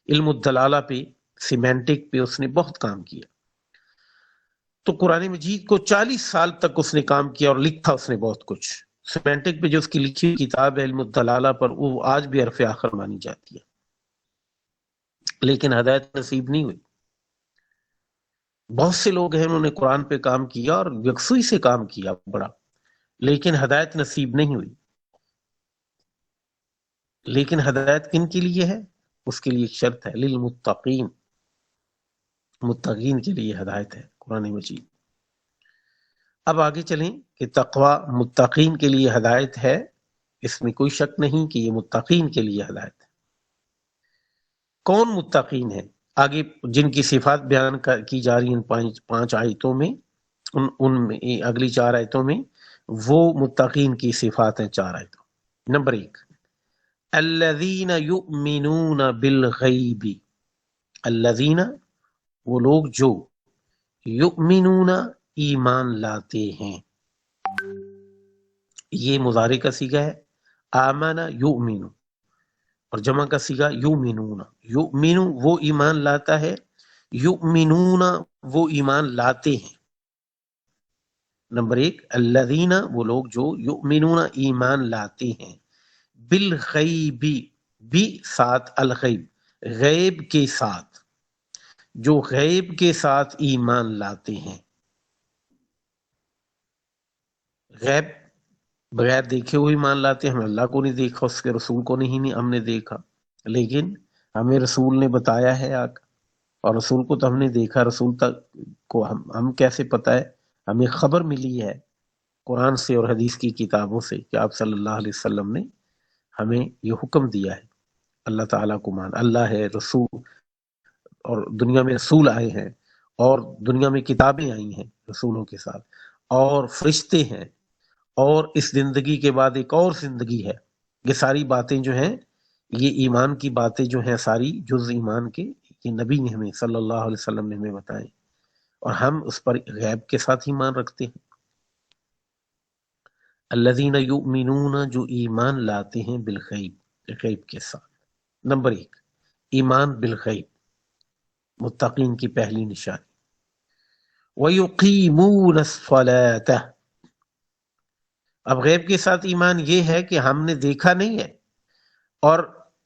علم الدلالہ پہ، سیمینٹک پہ اس نے بہت کام کیا. تو قرآن مجید کو 40 سال تک اس نے کام کیا اور لکھا اس نے بہت کچھ. سیمینٹک پہ جو اس کی لکھی ہوئی کتاب ہے علم الدلالہ پر، وہ آج بھی حرف آخر مانی جاتی ہے، لیکن ہدایت نصیب نہیں ہوئی. بہت سے لوگ ہیں انہوں نے قرآن پہ کام کیا اور یکسوئی سے کام کیا بڑا، لیکن ہدایت نصیب نہیں ہوئی. لیکن ہدایت کن کے لیے ہے؟ اس کے لیے ایک شرط ہے، للمتقین، متقین کے لیے ہدایت ہے قرآن مجید. اب آگے چلیں کہ تقوی متقین کے لیے ہدایت ہے، اس میں کوئی شک نہیں کہ یہ متقین کے لیے ہدایت ہے. کون متقین ہے؟ آگے جن کی صفات بیان کی جا رہی ہیں پانچ آیتوں میں، ان میں اگلی 4 آیتوں میں وہ متقین کی صفات ہیں 4 آیتوں. نمبر 1، الذین یؤمنون بالغیب. الذین، وہ لوگ جو یؤمنون، ایمان لاتے ہیں. یہ مضارع کا صیغہ ہے، آمن یؤمن، اور جمع کا صیغہ یؤمنون. یؤمن وہ ایمان لاتا ہے، یؤمنون وہ ایمان لاتے ہیں. نمبر 1، الذین وہ لوگ جو یؤمنون ایمان لاتے ہیں، بالغیب، بھی ساتھ الغیب، غیب کے ساتھ، جو غیب کے ساتھ ایمان لاتے ہیں. غیب بغیر دیکھے ہوئے ایمان لاتے ہیں. ہم اللہ کو نہیں دیکھا، اس کے رسول کو نہیں ہم نے دیکھا، لیکن ہمیں رسول نے بتایا ہے اور رسول کو تو ہم نے دیکھا. رسول تک کو ہم کیسے پتہ ہے؟ ہمیں خبر ملی ہے قرآن سے اور حدیث کی کتابوں سے کہ آپ صلی اللہ علیہ وسلم نے ہمیں یہ حکم دیا ہے اللہ تعالیٰ کو مان. اللہ ہے، رسول، اور دنیا میں رسول آئے ہیں، اور دنیا میں کتابیں آئی ہیں رسولوں کے ساتھ، اور فرشتے ہیں، اور اس زندگی کے بعد ایک اور زندگی ہے. یہ ساری باتیں جو ہیں، یہ ایمان کی باتیں جو ہیں ساری جز ایمان کے، یہ نبی نے ہمیں صلی اللہ علیہ وسلم نے ہمیں بتائیں، اور ہم اس پر غیب کے ساتھ ایمان رکھتے ہیں. الذین یؤمنون، جو ایمان لاتے ہیں، بالغیب، غیب کے ساتھ. نمبر 1، ایمان بالغیب متقین کی پہلی نشانی. وَيُقِيمُونَ الصَّلَاةَ، اب غیب کے ساتھ ایمان یہ ہے کہ ہم نے دیکھا نہیں ہے، اور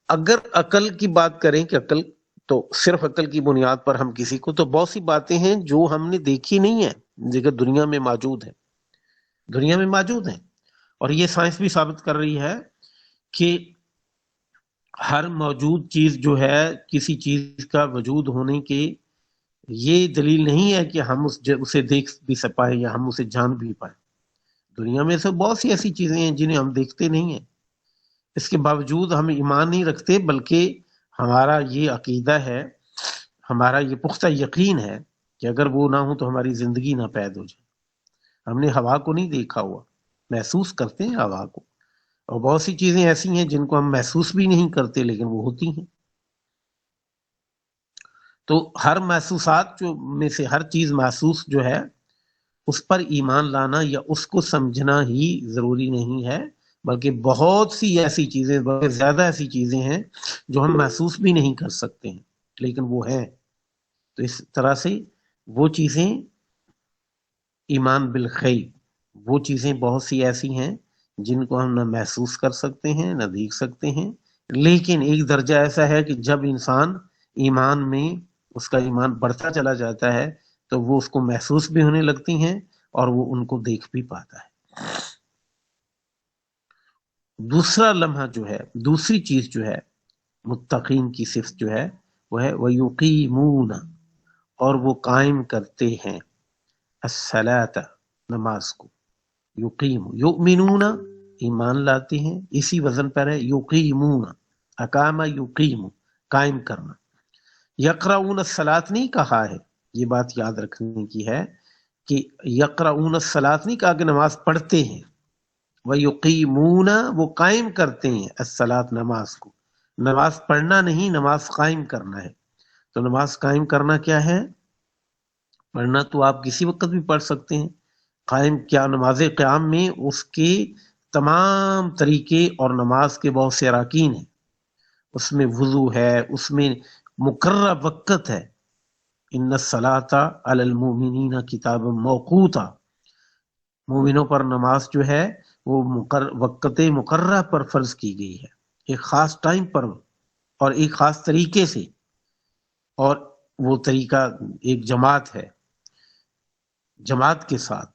اگر عقل کی بات کریں کہ عقل تو صرف عقل کی بنیاد پر ہم کسی کو، تو بہت سی باتیں ہیں جو ہم نے دیکھی نہیں ہیں لیکن دنیا میں موجود ہیں، دنیا میں موجود ہیں. اور یہ سائنس بھی ثابت کر رہی ہے کہ ہر موجود چیز جو ہے، کسی چیز کا وجود ہونے کے یہ دلیل نہیں ہے کہ ہم اسے دیکھ بھی پائیں یا ہم اسے جان بھی پائیں. دنیا میں سے بہت سی ایسی چیزیں ہیں جنہیں ہم دیکھتے نہیں ہیں، اس کے باوجود ہم ایمان نہیں رکھتے، بلکہ ہمارا یہ عقیدہ ہے، ہمارا یہ پختہ یقین ہے کہ اگر وہ نہ ہو تو ہماری زندگی نہ پید ہو جائے. ہم نے ہوا کو نہیں دیکھا ہوا، محسوس کرتے ہیں ہوا کو، اور بہت سی چیزیں ایسی ہیں جن کو ہم محسوس بھی نہیں کرتے لیکن وہ ہوتی ہیں. تو ہر محسوسات جو میں سے ہر چیز محسوس جو ہے اس پر ایمان لانا یا اس کو سمجھنا ہی ضروری نہیں ہے، بلکہ بہت سی ایسی چیزیں، بہت زیادہ ایسی چیزیں ہیں جو ہم محسوس بھی نہیں کر سکتے ہیں لیکن وہ ہیں. تو اس طرح سے وہ چیزیں ایمان بالغیب، وہ چیزیں بہت سی ایسی ہیں جن کو ہم نہ محسوس کر سکتے ہیں نہ دیکھ سکتے ہیں، لیکن ایک درجہ ایسا ہے کہ جب انسان ایمان میں اس کا ایمان بڑھتا چلا جاتا ہے تو وہ اس کو محسوس بھی ہونے لگتی ہیں اور وہ ان کو دیکھ بھی پاتا ہے. دوسرا لمحہ جو ہے، دوسری چیز جو ہے متقین کی صفت جو ہے وہ ہے وَيُقِيمُونَ، اور وہ قائم کرتے ہیں الصلاۃ، نماز کو. یقیم، یؤمنون ایمان لاتے ہیں، اسی وزن پر ہے یقیمون، اقام یقیم، قائم کرنا. یقرؤون الصلاۃ نہیں کہا ہے، یہ بات یاد رکھنے کی ہے کہ یقرؤون الصلاۃ نہیں کہا کہ نماز پڑھتے ہیں. وَيُقِيمُونَ وہ قائم کرتے ہیں الصلاۃ، نماز کو. نماز پڑھنا نہیں، نماز قائم کرنا ہے. تو نماز قائم کرنا کیا ہے؟ پڑھنا تو آپ کسی وقت بھی پڑھ سکتے ہیں. قائم کیا؟ نماز قیام میں اس کے تمام طریقے اور نماز کے بہت سے اراکین ہیں. اس میں وضو ہے، اس میں مقررہ وقت ہے. ان الصلاۃ علی المؤمنین کتابا موقوتا، مومنوں پر نماز جو ہے وہ وقت مقررہ پر فرض کی گئی ہے، ایک خاص ٹائم پر اور ایک خاص طریقے سے، اور وہ طریقہ ایک جماعت ہے، جماعت کے ساتھ،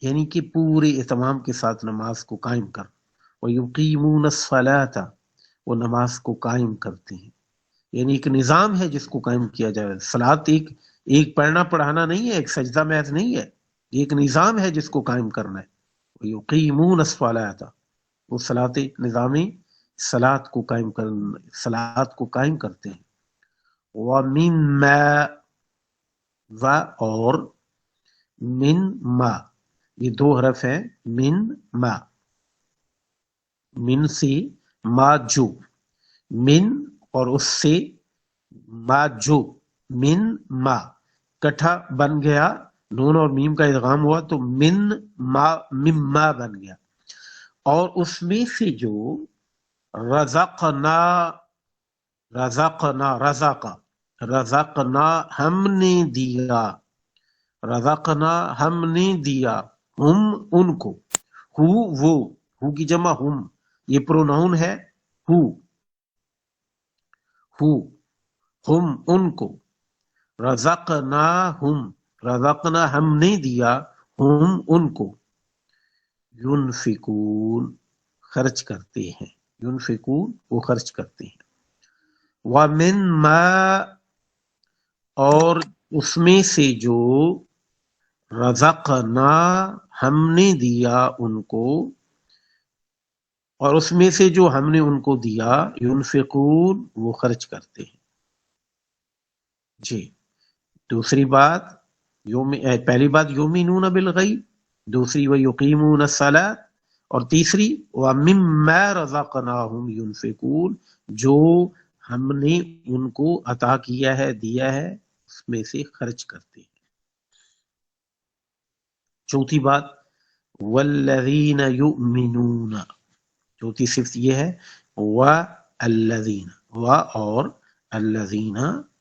یعنی کہ پورے اہتمام کے ساتھ نماز کو قائم کر. وَيُقِيمُونَ الصَّلَاةَ، وہ نماز کو قائم کرتے ہیں، یعنی ایک نظام ہے جس کو قائم کیا جائے. صلاۃ ایک پڑھنا پڑھانا نہیں ہے، ایک سجدہ محض نہیں ہے، یہ ایک نظام ہے جس کو قائم کرنا ہے. وَيُقِيمُونَ الصَّلَاةَ، وہ صلاۃ نظامی صلاۃ کو قائم کرتے ہیں. وَمِمَّا، اور من ما، یہ دو حرف ہیں، من ما، من سے، ما جو، من اور اس سے، ما جو، من ما کٹھا بن گیا، نون اور میم کا ادغام ہوا تو من ما، مما بن گیا. اور اس میں سے جو رزقنا، رزقنا ہم نے دیا، رزقنا ہم نے دیا، ہم ان کو، وہ، ہو کی جمع ہم، یہ پروناؤن ہے، ہو، ہم ان کو، رزقنا ہم نے دیا، ہم ان کو، ينفقون خرچ کرتے ہیں، ينفقون وہ خرچ کرتے ہیں. وَمِمَّا، اور اس میں سے جو رزقنا ہم نے دیا ان کو، اور اس میں سے جو ہم نے ان کو دیا، ينفقون وہ خرچ کرتے ہیں. جی، دوسری بات، پہلی بات یؤمنون بالغیب، دوسری وَيُقِيمُونَ الصَّلَاةَ، اور تیسری وَمِمَّا رَزَقْنَاهُمْ يُنْفِقُونَ، جو ہم نے ان کو عطا کیا ہے، دیا ہے، اس میں سے خرچ کرتے ہیں. چوتھی بات وَالَّذِينَ يُؤْمِنُونَ، چوتھی صفت یہ ہے وَالَّذِينَ، اور الذین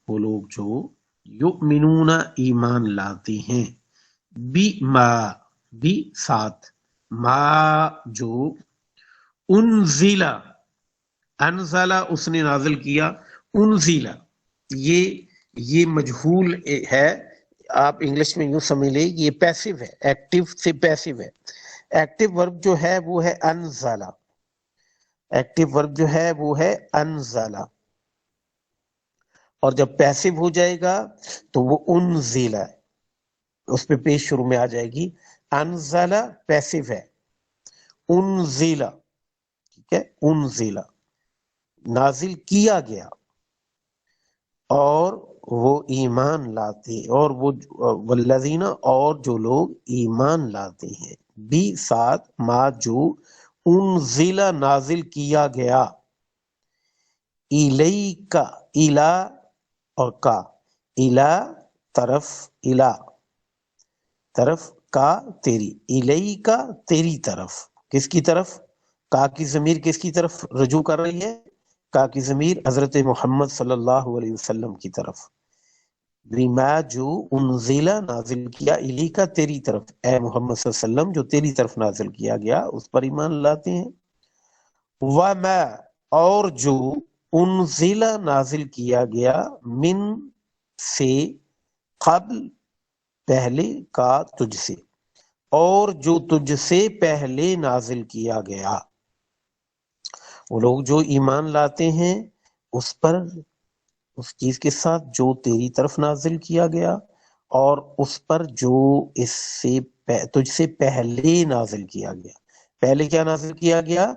وہ لوگ جو یؤمنون ایمان لاتے ہیں، بما، بھی ساتھ، ما جو، انزلا، انزلا اس نے نازل کیا، انزلا یہ مجہول ہے، آپ انگلش میں یوں سمجھ لیں یہ پیسو ہے، ایکٹیو سے پیسو ہے. ایکٹیو ورب جو ہے وہ ہے انزلا، ایکٹیو ورب جو ہے وہ ہے انزلا، اور جب پیسو ہو جائے گا تو وہ انزلا، اس پہ پیش شروع میں آ جائے گی. انزلا پیسو ہے، انزلا، ٹھیک ہے، انزلا نازل کیا گیا، اور وہ ایمان لاتے، اور وہ والذین، اور جو لوگ ایمان لاتے ہیں، بھی ساتھ، ما جو انزلا نازل کیا گیا، الیکا، الا اور کا، الا طرف، الا طرف، کا تیری، الیکا تیری طرف، کس کی طرف؟ کا کی ضمیر کس کی طرف رجوع کر رہی ہے؟ کا کی ضمیر حضرت محمد صلی اللہ علیہ وسلم کی طرف. بما جو انزلا نازل کیا، الیکا تیری طرف، اے محمد صلی اللہ علیہ وسلم جو تیری طرف نازل کیا گیا اس پر ایمان لاتے ہیں. وما، اور جو انزلا نازل کیا گیا، من سے، قبل پہلے، کا تجھ سے، اور جو تجھ سے پہلے نازل کیا گیا. وہ لوگ جو ایمان لاتے ہیں اس پر، اس چیز کے ساتھ جو تیری طرف نازل کیا گیا، اور اس پر جو اس سے تجھ سے پہلے نازل کیا گیا. پہلے کیا نازل کیا گیا؟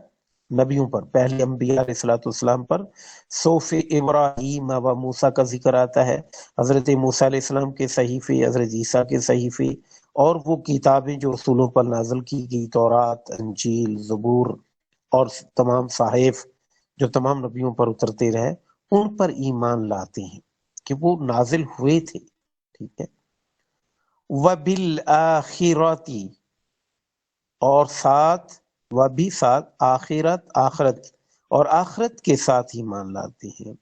نبیوں پر، پہلے انبیاء علیہ الصلوۃ والسلام پر. صحف ابراہیم و موسیٰ کا ذکر آتا ہے، حضرت موسیٰ علیہ السلام کے صحیفے، حضرت عیسیٰ کے صحیفے، اور وہ کتابیں جو رسولوں پر نازل کی گئی، تورات، انجیل، زبور، اور تمام صحائف جو تمام نبیوں پر اترتے رہے، ان پر ایمان لاتے ہیں کہ وہ نازل ہوئے تھے. ٹھیک ہے. وَبِالْآخِرَةِ، اور ساتھ، وہ بھی ساتھ، آخرت، آخرت، اور آخرت کے ساتھ ایمان لاتے ہیں.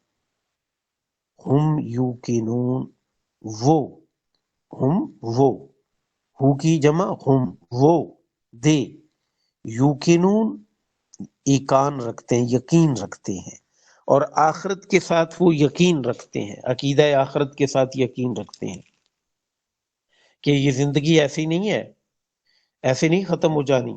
ہم یوقنون، وہ، ہم وہ، ہو کی جمع ہم وہ، دے، یوقنون ایقان رکھتے ہیں، یقین رکھتے ہیں، اور آخرت کے ساتھ وہ یقین رکھتے ہیں، عقیدہ آخرت کے ساتھ یقین رکھتے ہیں کہ یہ زندگی ایسی نہیں ہے، ایسے نہیں ختم ہو جانی،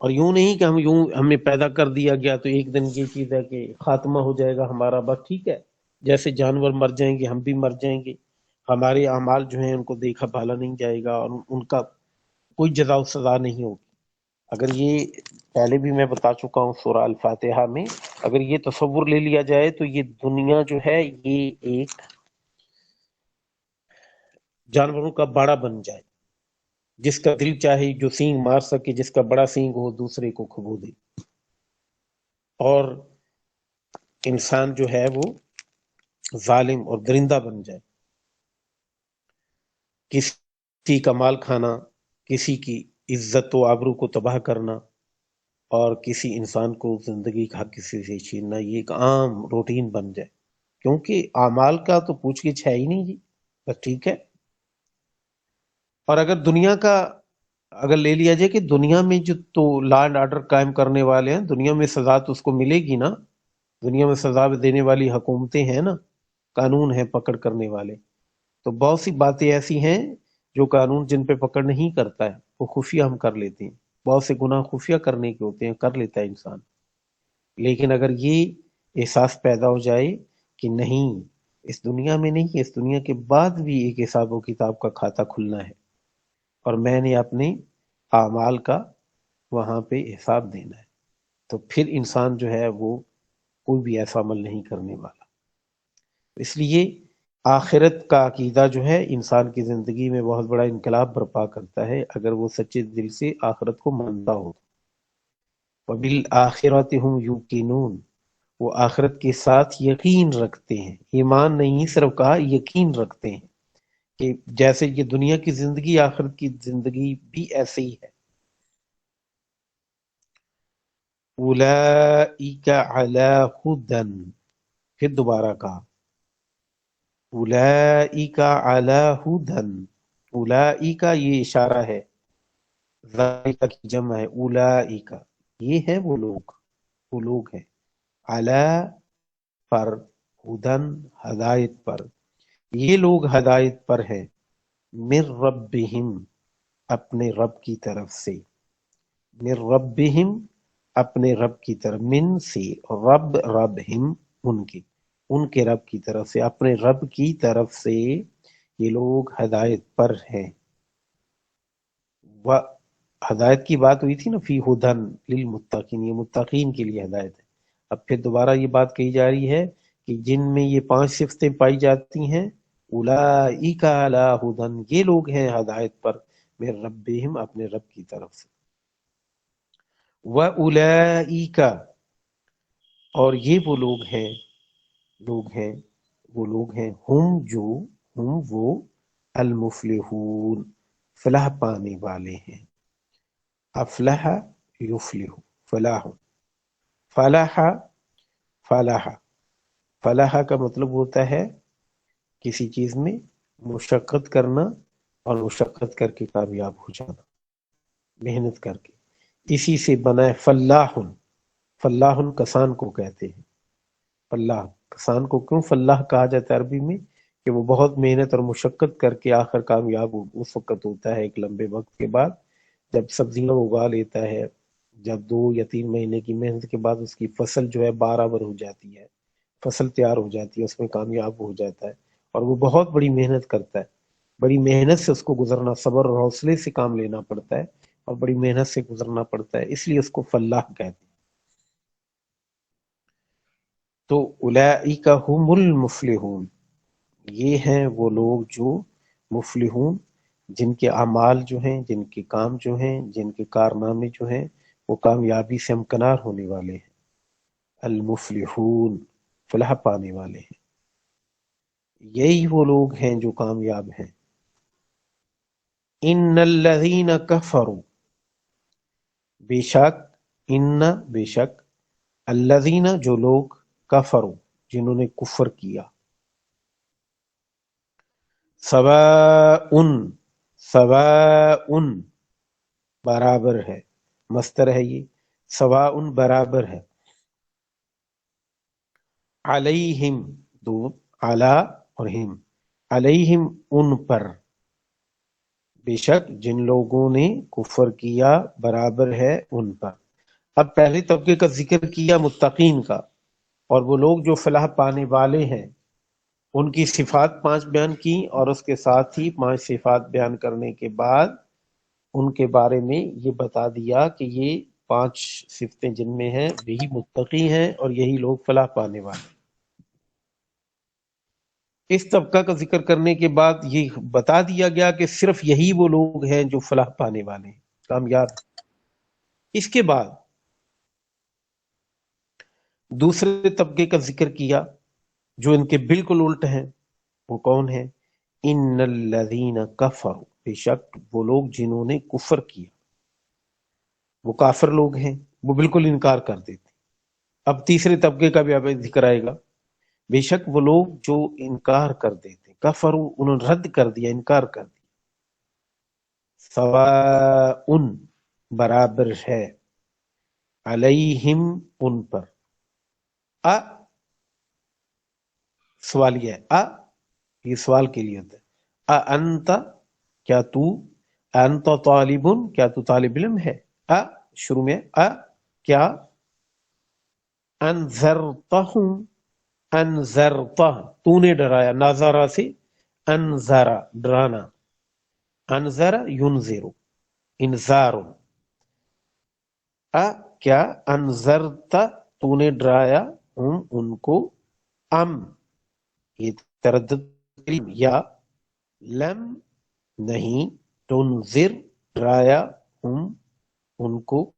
اور یوں نہیں کہ ہم یوں ہمیں پیدا کر دیا گیا تو ایک دن یہ چیز ہے کہ خاتمہ ہو جائے گا ہمارا، بس ٹھیک ہے، جیسے جانور مر جائیں گے ہم بھی مر جائیں گے، ہمارے اعمال جو ہیں ان کو دیکھا بھالا نہیں جائے گا، اور ان کا کوئی جزا و سزا نہیں ہوگی۔ اگر یہ پہلے بھی میں بتا چکا ہوں سورہ الفاتحہ میں، اگر یہ تصور لے لیا جائے تو یہ دنیا جو ہے یہ ایک جانوروں کا باڑا بن جائے، جس کا دل چاہے جو سینگ مار سکے، جس کا بڑا سینگ ہو دوسرے کو کھبو دے، اور انسان جو ہے وہ ظالم اور درندہ بن جائے، کسی کا مال کھانا، کسی کی عزت و آبرو کو تباہ کرنا، اور کسی انسان کو زندگی کا حق کسی سے چھیننا، یہ ایک عام روٹین بن جائے، کیونکہ اعمال کا تو پوچھ گچھ ہے ہی نہیں جی، بس ٹھیک ہے۔ اور اگر دنیا کا اگر لے لیا جائے کہ دنیا میں جو تو لا اینڈ آرڈر قائم کرنے والے ہیں، دنیا میں سزا تو اس کو ملے گی نا، دنیا میں سزا دینے والی حکومتیں ہیں نا، قانون ہیں پکڑ کرنے والے، تو بہت سی باتیں ایسی ہیں جو قانون جن پہ پکڑ نہیں کرتا ہے وہ خفیہ ہم کر لیتے ہیں، بہت سے گناہ خفیہ کرنے کے ہوتے ہیں، کر لیتا ہے انسان، لیکن اگر یہ احساس پیدا ہو جائے کہ نہیں، اس دنیا میں نہیں، اس دنیا کے بعد بھی ایک حساب و کتاب کا کھاتا کھلنا ہے، اور میں نے اپنے اعمال کا وہاں پہ حساب دینا ہے، تو پھر انسان جو ہے وہ کوئی بھی ایسا عمل نہیں کرنے والا۔ اس لیے آخرت کا عقیدہ جو ہے انسان کی زندگی میں بہت بڑا انقلاب برپا کرتا ہے، اگر وہ سچے دل سے آخرت کو مانتا ہو۔ وَبِالْآخِرَةِ هُمْ يُوقِنُونَ، وہ آخرت کے ساتھ یقین رکھتے ہیں، ایمان نہیں صرف کہا، یقین رکھتے ہیں کہ جیسے یہ دنیا کی زندگی آخرت کی زندگی بھی ایسے ہی ہے۔ اولئک علی ہدی، پھر دوبارہ کہا اولئک علی ہدی، اولئک یہ اشارہ ہے، ذالک کی جمع ہے، اولئک یہ ہے وہ لوگ ہیں، علی پر، ہدن ہدایت پر، یہ لوگ ہدایت پر ہیں، من ربہم اپنے رب کی طرف سے، من ربہم اپنے رب کی طرف، من سے، رب ربہم ان کے رب کی طرف سے، اپنے رب کی طرف سے یہ لوگ ہدایت پر ہیں۔ و ہدایت کی بات ہوئی تھی نا، فی ہدن للمتقین، یہ متقین کے لیے ہدایت ہے۔ اب پھر دوبارہ یہ بات کہی جا رہی ہے کہ جن میں یہ 5 صفتیں پائی جاتی ہیں، اولئک علی ہدن، یہ لوگ ہیں ہدایت پر، من ربہم اپنے رب کی طرف سے، وَأُولَئِکَ اور یہ وہ لوگ ہیں ہم وہ المفلحون فلاح پانے والے ہیں، افلح یفلح، فلاح، فلاح، فلاح، فلاح کا مطلب ہوتا ہے کسی چیز میں مشقت کرنا، اور مشقت کر کے کامیاب ہو جانا، محنت کر کے، اسی سے بنا ہے فلاح، فلاح کسان کو کہتے ہیں، فلاح کسان کو کیوں فلاح کہا جاتا ہے عربی میں، کہ وہ بہت محنت اور مشقت کر کے آخر کامیاب اس وقت ہوتا ہے، ایک لمبے وقت کے بعد جب سبزیاں اگا لیتا ہے، جب 2 یا 3 مہینے کی محنت کے بعد اس کی فصل جو ہے برابر ہو جاتی ہے، فصل تیار ہو جاتی ہے، اس میں کامیاب ہو جاتا ہے، اور وہ بہت بڑی محنت کرتا ہے، بڑی محنت سے اس کو گزرنا، صبر اور حوصلے سے کام لینا پڑتا ہے، اور بڑی محنت سے گزرنا پڑتا ہے، اس لیے اس کو فلاح کہتے ہیں۔ تو اولئک هم المفلحون، یہ ہیں وہ لوگ جو مفلحون، جن کے اعمال جو ہیں، جن کے کام جو ہیں، جن کے کارنامے جو ہیں وہ کامیابی سے ہمکنار ہونے والے ہیں، المفلحون فلاح پانے والے ہیں، یہی وہ لوگ ہیں جو کامیاب ہیں۔ ان الذین کفروا، بے شک، بے شک، الذین جو لوگ، کفروا جنہوں نے کفر کیا، سواء، سواء برابر ہے، مصدر ہے یہ، سواء برابر ہے، علیہم دو، علی اور ہم، علیہم ان پر، بے شک جن لوگوں نے کفر کیا برابر ہے ان پر۔ اب پہلے طبقے کا ذکر کیا متقین کا، اور وہ لوگ جو فلاح پانے والے ہیں ان کی صفات 5 بیان کی، اور اس کے ساتھ ہی 5 صفات بیان کرنے کے بعد ان کے بارے میں یہ بتا دیا کہ یہ 5 صفتیں جن میں ہیں وہی متقی ہیں اور یہی لوگ فلاح پانے والے ہیں۔ اس طبقہ کا ذکر کرنے کے بعد یہ بتا دیا گیا کہ صرف یہی وہ لوگ ہیں جو فلاح پانے والے ہیں، کامیاب۔ اس کے بعد دوسرے طبقے کا ذکر کیا جو ان کے بالکل الٹ ہیں، وہ کون ہیں؟ ان الذین کفروا، بے شک وہ لوگ جنہوں نے کفر کیا، وہ کافر لوگ ہیں، وہ بالکل انکار کر دیتے۔ اب تیسرے طبقے کا بھی اب ذکر آئے گا، بے شک وہ لوگ جو انکار کر دیتے، کفروا انہوں نے رد کر دیا، انکار کر دیا، سواء برابر ہے، علیہم ان پر، سوالیہ ہے، یہ سوال کے لیے ہوتا ہے، انت کیا تو، انت طالبن کیا تو طالب علم ہے، شروع میں کیا، انذرتہم، انذرتہ تو نے ڈرایا، ناظرہ سے انذرا ڈرانا، انذر ینذر انذار، کیا انذرت تو نے ڈرایا ہم ان کو، ام یہ تردد یا لم نہیں، تنذر ڈرایا ہم ان کو،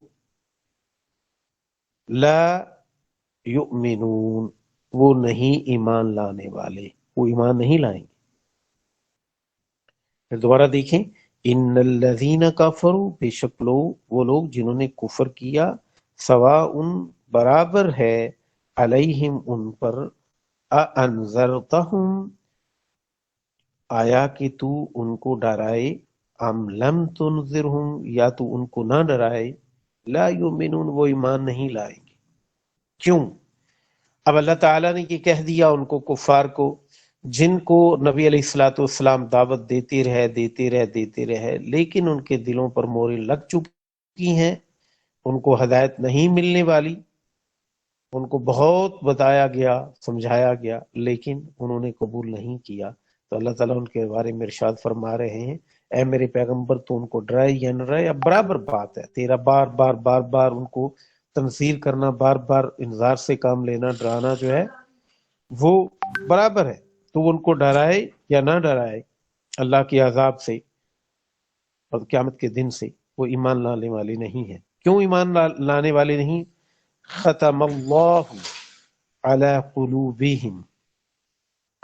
لا یؤمنون وہ نہیں ایمان لانے والے، وہ ایمان نہیں لائیں گے۔ پھر دوبارہ دیکھیں، ان الذین کفروا بے شک وہ لوگ جنہوں نے کفر کیا، سواء برابر ہے، علیہم ان پر، انذرتہم آیا کہ تو ان کو ڈرائے، ام لم تنذرہم یا تو ان کو نہ ڈرائے، لا یؤمنون وہ ایمان نہیں لائیں گے۔ کیوں؟ اب اللہ تعالیٰ نے یہ کہہ دیا ان کو، کفار کو، جن کو نبی علیہ الصلوۃ والسلام دعوت دیتے رہے لیکن ان کے دلوں پر موریں لگ چکی ہیں، ان کو ہدایت نہیں ملنے والی، ان کو بہت بتایا گیا، سمجھایا گیا، لیکن انہوں نے قبول نہیں کیا۔ تو اللہ تعالیٰ ان کے بارے میں ارشاد فرما رہے ہیں، اے میرے پیغمبر تو ان کو ڈرائے یا نہ ڈرائے، اب برابر بات ہے، تیرا بار بار ان کو تنذیر کرنا، بار بار انذار سے کام لینا، ڈرانا جو ہے وہ برابر ہے، تو ان کو ڈرائے یا نہ ڈرائے اللہ کے عذاب سے اور قیامت کے دن سے، وہ ایمان لانے والے نہیں ہیں۔ کیوں ایمان لانے والے نہیں؟ ختم اللہ علی قلوبہم،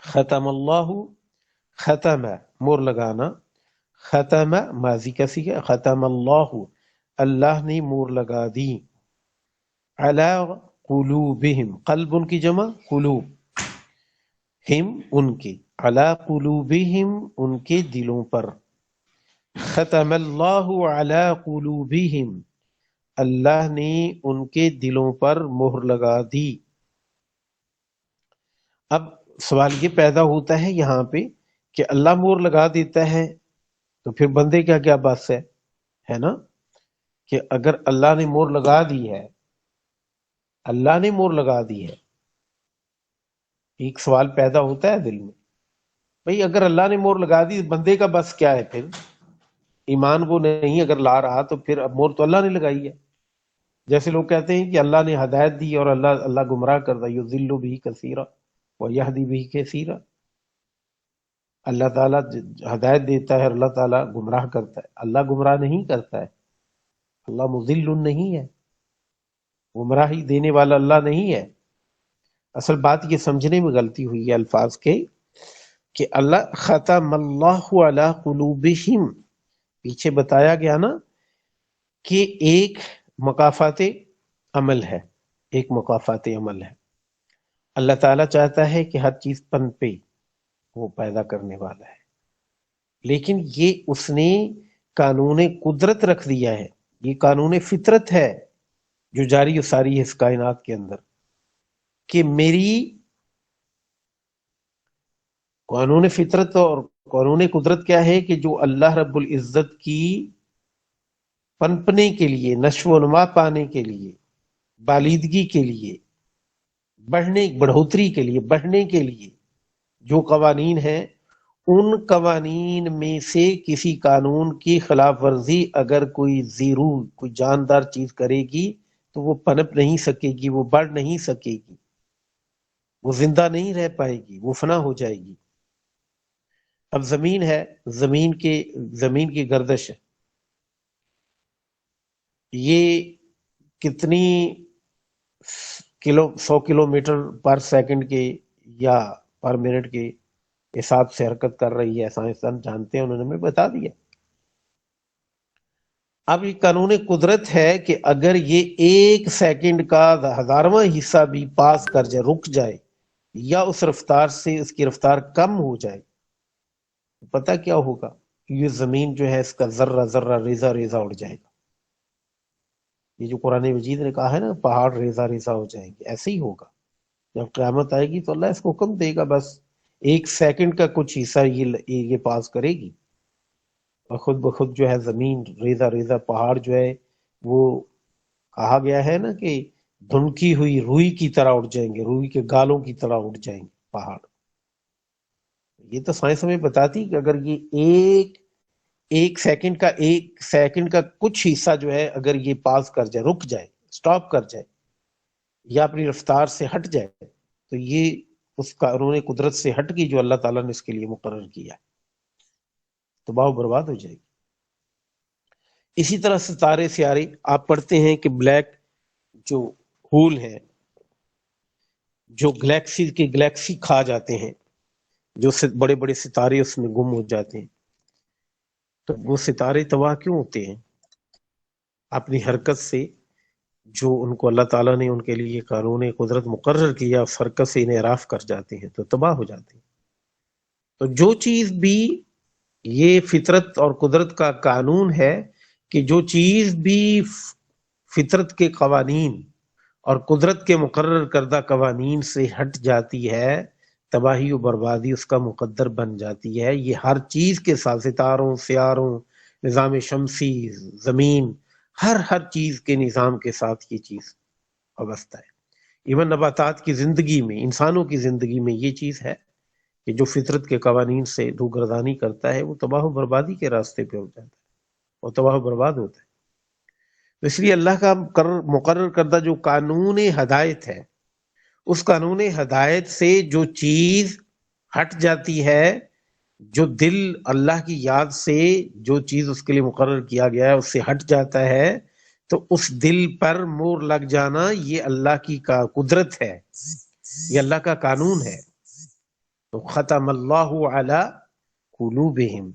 ختم اللہ، ختم مور لگانا، ختم ماضی کا صیغہ، ختم اللہ اللہ نے مور لگا دی، علی قلوبہم قلب ان کی جمع، قلوب ہم ان کے، علی قلوبہم ان کے دلوں پر، ختم اللہ علی قلوبہم اللہ نے ان کے دلوں پر مہر لگا دی۔ اب سوال یہ پیدا ہوتا ہے یہاں پہ کہ اللہ مہر لگا دیتا ہے تو پھر بندے کا کیا بس ہے نا، کہ اگر اللہ نے مہر لگا دی ہے، اللہ نے مہر لگا دی ہے، ایک سوال پیدا ہوتا ہے دل میں، بھئی اگر اللہ نے مہر لگا دی بندے کا بس کیا ہے؟ پھر ایمان وہ نہیں اگر لا رہا تو پھر اب مہر تو اللہ نے لگائی ہے۔ جیسے لوگ کہتے ہیں کہ اللہ نے ہدایت دی اور اللہ گمراہ کرتا، یضل بہ کثیرا ویہدی بہ کثیرا، اللہ تعالیٰ ہدایت دیتا ہے اور اللہ تعالیٰ گمراہ کرتا ہے، اللہ گمراہ نہیں کرتا ہے، اللہ مضل نہیں ہے، گمراہی دینے والا اللہ نہیں ہے۔ اصل بات یہ سمجھنے میں غلطی ہوئی ہے الفاظ کے، کہ اللہ ختم اللہ علی قلوبہم، پیچھے بتایا گیا نا کہ ایک مکافات عمل ہے، ایک مکافات عمل ہے، اللہ تعالیٰ چاہتا ہے کہ ہر چیز پن پہ وہ پیدا کرنے والا ہے، لیکن یہ اس نے قانون قدرت رکھ دیا ہے، یہ قانون فطرت ہے جو جاری و ساری ہے اس کائنات کے اندر، کہ میری قانون فطرت اور قانون قدرت کیا ہے کہ جو اللہ رب العزت کی پنپنے کے لیے، نشو و نما پانے کے لیے، بالیدگی کے لیے، بڑھوتری کے لیے، بڑھنے کے لیے جو قوانین ہیں، ان قوانین میں سے کسی قانون کی خلاف ورزی اگر کوئی زیرو، کوئی جاندار چیز کرے گی تو وہ پنپ نہیں سکے گی، وہ بڑھ نہیں سکے گی، وہ زندہ نہیں رہ پائے گی، وہ فنا ہو جائے گی۔ اب زمین ہے، زمین کی گردش ہے، یہ کتنی 100 کلومیٹر پر سیکنڈ کے یا پر منٹ کے حساب سے حرکت کر رہی ہے، سائنسدان جانتے ہیں، انہوں نے ہمیں بتا دیا۔ اب یہ قانون قدرت ہے کہ اگر یہ 1 سیکنڈ کا 1000واں حصہ بھی پاس کر جائے، رک جائے، یا اس رفتار سے اس کی رفتار کم ہو جائے، تو پتہ کیا ہوگا؟ یہ زمین جو ہے اس کا ذرہ ذرہ ریزہ ریزہ اڑ جائے گا۔ یہ جو قرآن مجید نے کہا ہے نا، پہاڑ ریزہ ریزہ ہو جائیں گے، ایسے ہی ہوگا۔ جب قیامت آئے گی تو اللہ اس کو حکم دے گا، بس 1 سیکنڈ کا کچھ حصہ یہ پاس کرے گی، اور خود بخود جو ہے زمین ریزہ ریزہ، پہاڑ جو ہے وہ کہا گیا ہے نا کہ دھنکی ہوئی روئی کی طرح اٹھ جائیں گے، روئی کے گالوں کی طرح اٹھ جائیں گے پہاڑ۔ یہ تو سائنس ہمیں بتاتی کہ اگر یہ ایک سیکنڈ کا کچھ حصہ جو ہے اگر یہ پاس کر جائے، رک جائے، سٹاپ کر جائے، یا اپنی رفتار سے ہٹ جائے، تو یہ اس قانون قدرت سے ہٹ گئی جو اللہ تعالیٰ نے اس کے لیے مقرر کیا ہے، تباہ و برباد ہو جائے گی۔ اسی طرح ستارے سیارے آپ پڑھتے ہیں کہ بلیک جو ہول ہے، جو گلیکسی کھا جاتے ہیں، جو بڑے بڑے ستارے اس میں گم ہو جاتے ہیں، تو وہ ستارے تباہ کیوں ہوتے ہیں؟ اپنی حرکت سے، جو ان کو اللہ تعالیٰ نے ان کے لیے قانون قدرت مقرر کیا، اس حرکت سے انحراف کر جاتے ہیں تو تباہ ہو جاتے ہیں۔ تو جو چیز بھی یہ فطرت اور قدرت کا قانون ہے کہ جو چیز بھی فطرت کے قوانین اور قدرت کے مقرر کردہ قوانین سے ہٹ جاتی ہے، تباہی و بربادی اس کا مقدر بن جاتی ہے۔ یہ ہر چیز کے ساتھ، ستاروں، سیاروں، نظام شمسی، زمین، ہر چیز کے نظام کے ساتھ یہ چیز وابستہ ہے۔ ایون نباتات کی زندگی میں، انسانوں کی زندگی میں یہ چیز ہے کہ جو فطرت کے قوانین سے روگردانی کرتا ہے وہ تباہ و بربادی کے راستے پہ ہو جاتا ہے اور تباہ و برباد ہوتا ہے۔ تو اس لیے اللہ کا مقرر کردہ جو قانون ہدایت ہے، اس قانون ہدایت سے جو چیز ہٹ جاتی ہے، جو دل اللہ کی یاد سے جو چیز اس کے لیے مقرر کیا گیا ہے اس سے ہٹ جاتا ہے، تو اس دل پر مور لگ جانا یہ اللہ کی قدرت ہے، یہ اللہ کا قانون ہے۔ تو ختم اللہ علی قلوبہم،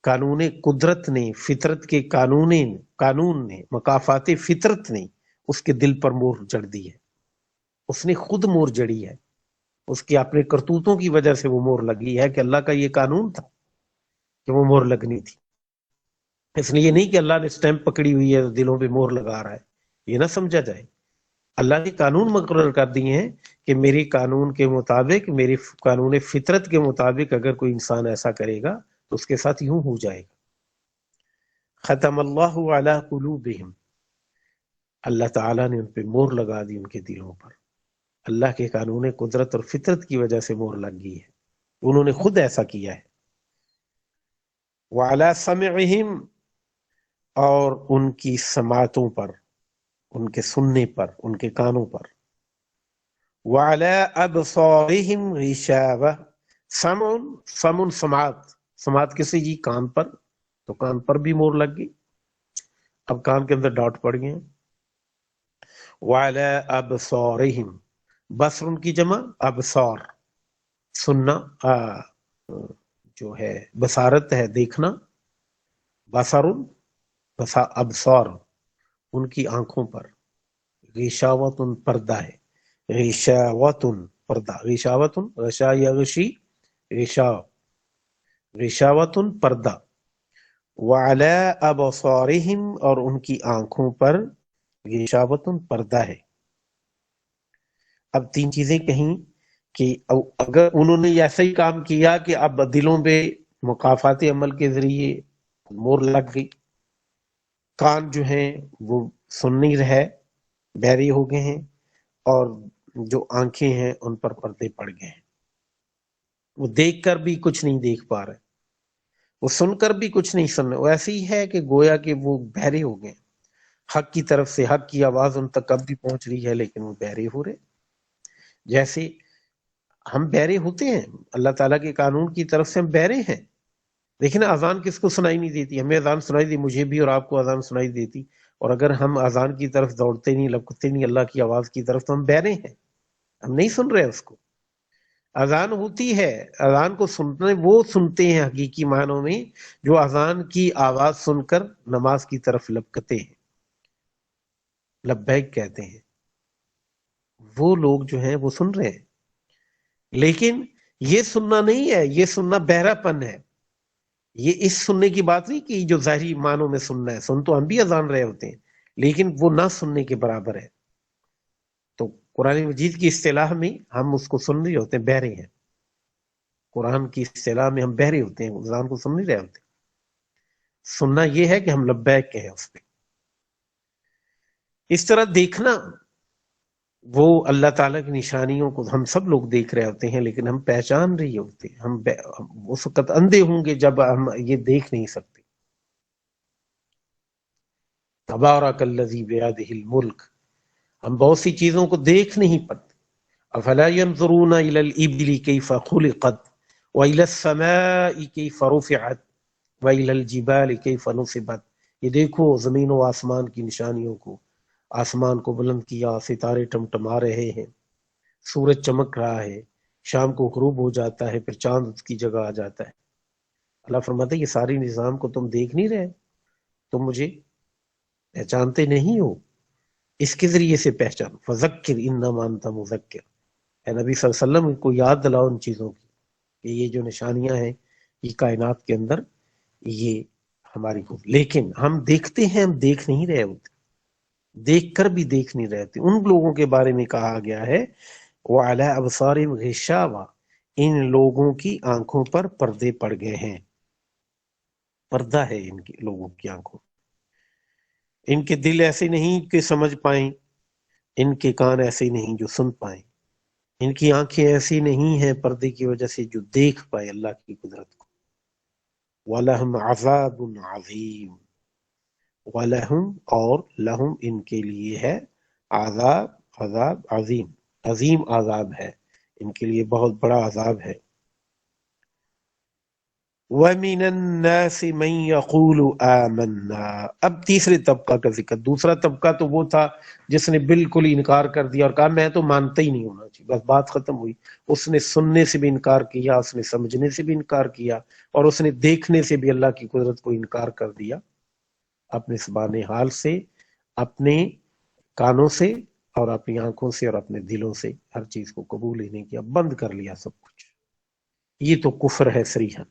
قانون قدرت نے، فطرت کے قانون نے، مکافات فطرت نے اس کے دل پر مور جڑ دی ہے، اس نے خود مور جڑی ہے، اس کی اپنے کرتوتوں کی وجہ سے وہ مور لگی ہے کہ اللہ کا یہ قانون تھا کہ وہ مور لگنی تھی۔ اس لیے یہ نہیں کہ اللہ نے سٹیمپ پکڑی ہوئی ہے دلوں پہ مور لگا رہا ہے، یہ نہ سمجھا جائے۔ اللہ نے قانون مقرر کر دیے ہیں کہ میری قانون کے مطابق، میری قانون فطرت کے مطابق اگر کوئی انسان ایسا کرے گا تو اس کے ساتھ یوں ہو جائے گا۔ ختم اللہ علی قلوبہم، اللہ تعالیٰ نے ان پہ مور لگا دی، ان کے دلوں پر اللہ کے قانون قدرت اور فطرت کی وجہ سے مور لگ گئی ہے، انہوں نے خود ایسا کیا ہے۔ وعلی سمعہم، اور ان کی سماعتوں پر، ان کے سننے پر، ان کے کانوں پر۔ وعلی ابصارہم غشاوہ، سمع سماعت کسے جی؟ کان پر، تو کان پر بھی مور لگ گئی، اب کان کے اندر ڈاٹ پڑ گئے ہیں۔ وعلی ابصارہم، بصر ان کی جمع ابصار، سننا جو ہے بصارت ہے، دیکھنا، بصر، ابصار ان کی آنکھوں پر، غشاوتن پردہ ہے، غشاوتن پردہ، غشاوتن غشا یغشی، غشا غشاوتن پردہ، وعلی ابصارہم اور ان کی آنکھوں پر غشاوتن پردہ ہے۔ اب تین چیزیں کہیں کہ اگر انہوں نے ایسا ہی کام کیا کہ اب دلوں پہ مقافات عمل کے ذریعے مور لگ گئی، کان جو ہیں وہ سن نہیں رہے، بہرے ہو گئے ہیں، اور جو آنکھیں ہیں ان پر پردے پڑ گئے ہیں، وہ دیکھ کر بھی کچھ نہیں دیکھ پا رہے، وہ سن کر بھی کچھ نہیں سن رہے، وہ ایسے ہی ہے کہ گویا کہ وہ بہرے ہو گئے، حق کی طرف سے حق کی آواز ان تک اب بھی پہنچ رہی ہے لیکن وہ بہرے ہو رہے۔ جیسے ہم بہرے ہوتے ہیں، اللہ تعالیٰ کے قانون کی طرف سے ہم بہرے ہیں، لیکن اذان کس کو سنائی نہیں دیتی؟ ہمیں اذان سنائی دی، مجھے بھی اور آپ کو اذان سنائی دیتی، اور اگر ہم اذان کی طرف دوڑتے نہیں، لپکتے نہیں اللہ کی آواز کی طرف، تو ہم بہرے ہیں، ہم نہیں سن رہے اس کو۔ اذان ہوتی ہے، اذان کو سننے وہ سنتے ہیں حقیقی معنوں میں جو اذان کی آواز سن کر نماز کی طرف لپکتے ہیں، لبیک کہتے ہیں، وہ لوگ جو ہیں وہ سن رہے ہیں۔ لیکن یہ سننا نہیں ہے، یہ سننا بہرا پن ہے۔ یہ اس سننے کی بات نہیں کہ جو ظاہری معنوں میں سننا ہے، سن تو ہم بھی اذان رہے ہوتے ہیں لیکن وہ نہ سننے کے برابر ہے۔ تو قرآن مجید کی اصطلاح میں ہم اس کو سن رہے ہوتے ہیں، بہرے ہیں۔ قرآن کی اصطلاح میں ہم بہرے ہوتے ہیں، اذان کو سن نہیں رہے ہوتے۔ سننا یہ ہے کہ ہم لبیک کہیں اس پہ۔ اس طرح دیکھنا، وہ اللہ تعالیٰ کی نشانیوں کو ہم سب لوگ دیکھ رہے ہوتے ہیں لیکن ہم پہچان رہے ہوتے ہیں، ہم اس وقت اندھے ہوں گے جب ہم یہ دیکھ نہیں سکتے۔ تبارک الذی بیدہ الملک، ہم بہت سی چیزوں کو دیکھ نہیں پاتے۔ افلا ينظرون الى الابل كيف خلقت والى السماء كيف رفعت والى الجبال كيف نصبت، یہ دیکھو زمین و آسمان کی نشانیوں کو، آسمان کو بلند کیا، ستارے ٹمٹما رہے ہیں، سورج چمک رہا ہے، شام کو غروب ہو جاتا ہے، پھر چاند اس کی جگہ آ جاتا ہے۔ اللہ فرماتا ہے یہ ساری نظام کو تم دیکھ نہیں رہے، تم مجھے پہچانتے نہیں ہو، اس کے ذریعے سے پہچان۔ فذکر انما انت مذکر، اے نبی صلی اللہ علیہ وسلم کو یاد دلاؤ ان چیزوں کی کہ یہ جو نشانیاں ہیں یہ کائنات کے اندر یہ ہماری خود، لیکن ہم دیکھتے ہیں، ہم دیکھ نہیں رہے ہوتے، دیکھ کر بھی دیکھ نہیں رہے ہوتے۔ ان لوگوں کے بارے میں کہا گیا ہے وعلی ابصارہم غشاوہ، ان لوگوں کی آنکھوں پر پردے پڑ گئے ہیں، پردہ ہے ان کے لوگوں کی آنکھوں، ان کے دل ایسے نہیں کہ سمجھ پائیں، ان کے کان ایسے نہیں جو سن پائیں، ان کی آنکھیں ایسی نہیں ہیں پردے کی وجہ سے جو دیکھ پائے اللہ کی قدرت کو۔ وَلَهُمْ عَذَابٌ عَظِيمٌ، وَلَهُمْ اور لہم ان کے لیے ہے عذاب، عذاب عظیم، عظیم عذاب ہے، ان کے لیے بہت بڑا عذاب ہے۔ وَمِنَ النَّاسِ مَن يَقُولُ آمَنَّا، اب تیسرے طبقہ کا ذکر۔ دوسرا طبقہ تو وہ تھا جس نے بالکل انکار کر دیا اور کہا میں تو مانتا ہی نہیں ہونا چاہیے، بس بات ختم ہوئی۔ اس نے سننے سے بھی انکار کیا، اس نے سمجھنے سے بھی انکار کیا، اور اس نے دیکھنے سے بھی اللہ کی قدرت کو انکار کر دیا، اپنے زبان حال سے، اپنے کانوں سے، اور اپنی آنکھوں سے، اور اپنے دلوں سے ہر چیز کو قبول ہی نہیں کیا، بند کر لیا سب کچھ۔ یہ تو کفر ہے صریحا،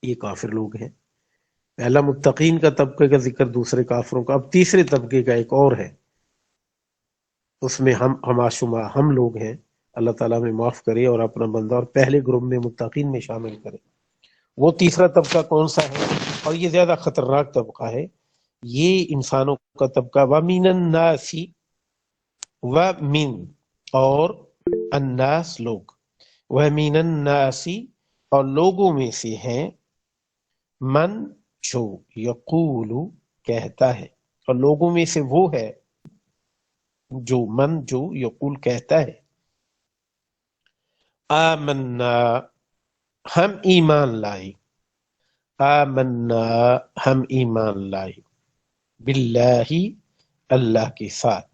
یہ کافر لوگ ہیں۔ پہلا متقین کا طبقے کا ذکر، دوسرے کافروں کا، اب تیسرے طبقے کا ایک اور ہے، اس میں ہم شما ہم لوگ ہیں۔ اللہ تعالیٰ میں معاف کرے اور اپنا بندہ اور پہلے گروپ میں متقین میں شامل کرے۔ وہ تیسرا طبقہ کون سا ہے؟ اور یہ زیادہ خطرناک طبقہ ہے، یہ انسانوں کا طبقہ۔ وَمِنَ النَّاسِ، وَمِن اور الناس لوگ، وَمِنَ النَّاسِ اور لوگوں میں سے ہیں، من جو یقول کہتا ہے، اور لوگوں میں سے وہ ہے جو من جو یقول کہتا ہے آمنا ہم ایمان لائے، آمنا ہم ایمان لائے، باللہ اللہ کے ساتھ،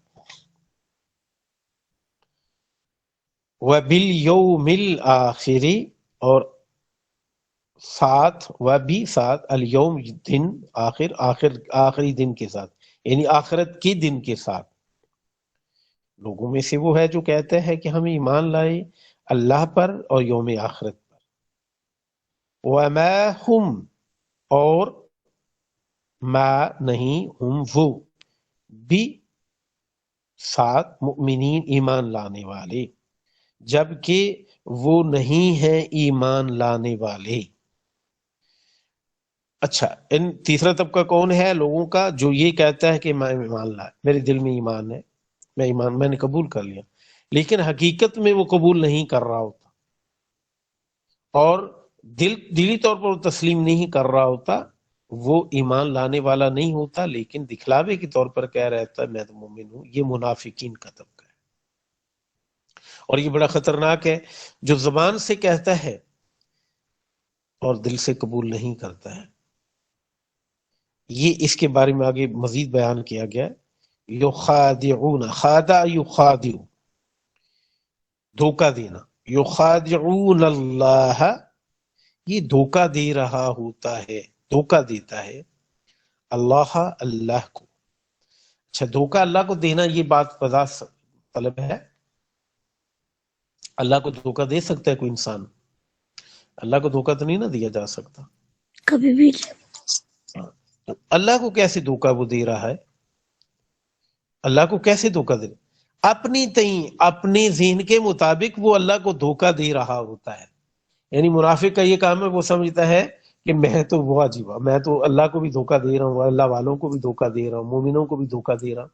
وبالیوم الآخر اور ساتھ، و بھی ساتھ، الیوم دن، آخری دن کے ساتھ، یعنی آخرت کے دن کے ساتھ۔ لوگوں میں سے وہ ہے جو کہتا ہے کہ ہم ایمان لائے اللہ پر اور یوم آخرت پر۔ وما ہم اور ما نہیں ہم وہ بھی ساتھ مؤمنین ایمان لانے والے جبکہ وہ نہیں ہیں ایمان لانے والے. اچھا تیسرا طبقہ کون ہے لوگوں کا؟ جو یہ کہتا ہے کہ میں ایمان لایا، میرے دل میں ایمان ہے، میں نے قبول کر لیا، لیکن حقیقت میں وہ قبول نہیں کر رہا ہوتا اور دلی طور پر وہ تسلیم نہیں کر رہا ہوتا، وہ ایمان لانے والا نہیں ہوتا، لیکن دکھلاوے کے طور پر کہہ رہتا ہے میں تو مومن ہوں. یہ منافقین کا طبقہ ہے اور یہ بڑا خطرناک ہے. جو زبان سے کہتا ہے اور دل سے قبول نہیں کرتا ہے، یہ اس کے بارے میں آگے مزید بیان کیا گیا. یخادعون، خادع یخادع، دھوکہ دینا، یخادعون اللہ، یہ دھوکہ دے رہا ہوتا ہے، دھوکہ دیتا ہے اللہ کو. اچھا دھوکہ اللہ کو دینا یہ بات فضا طلب ہے. اللہ کو دھوکہ دے سکتا ہے کوئی انسان؟ اللہ کو دھوکہ تو نہیں نہ دیا جا سکتا کبھی بھی. تو اللہ کو کیسے دھوکہ وہ دے رہا ہے؟ اللہ کو کیسے دھوکہ دے رہا ہے؟ اپنی تئیں اپنے ذہن کے مطابق وہ اللہ کو دھوکہ دے رہا ہوتا ہے. یعنی منافق کا یہ کام ہے، وہ سمجھتا ہے کہ میں تو واجب، میں تو اللہ کو بھی دھوکہ دے رہا ہوں، اللہ والوں کو بھی دھوکہ دے رہا ہوں، مومنوں کو بھی دھوکہ دے رہا ہوں.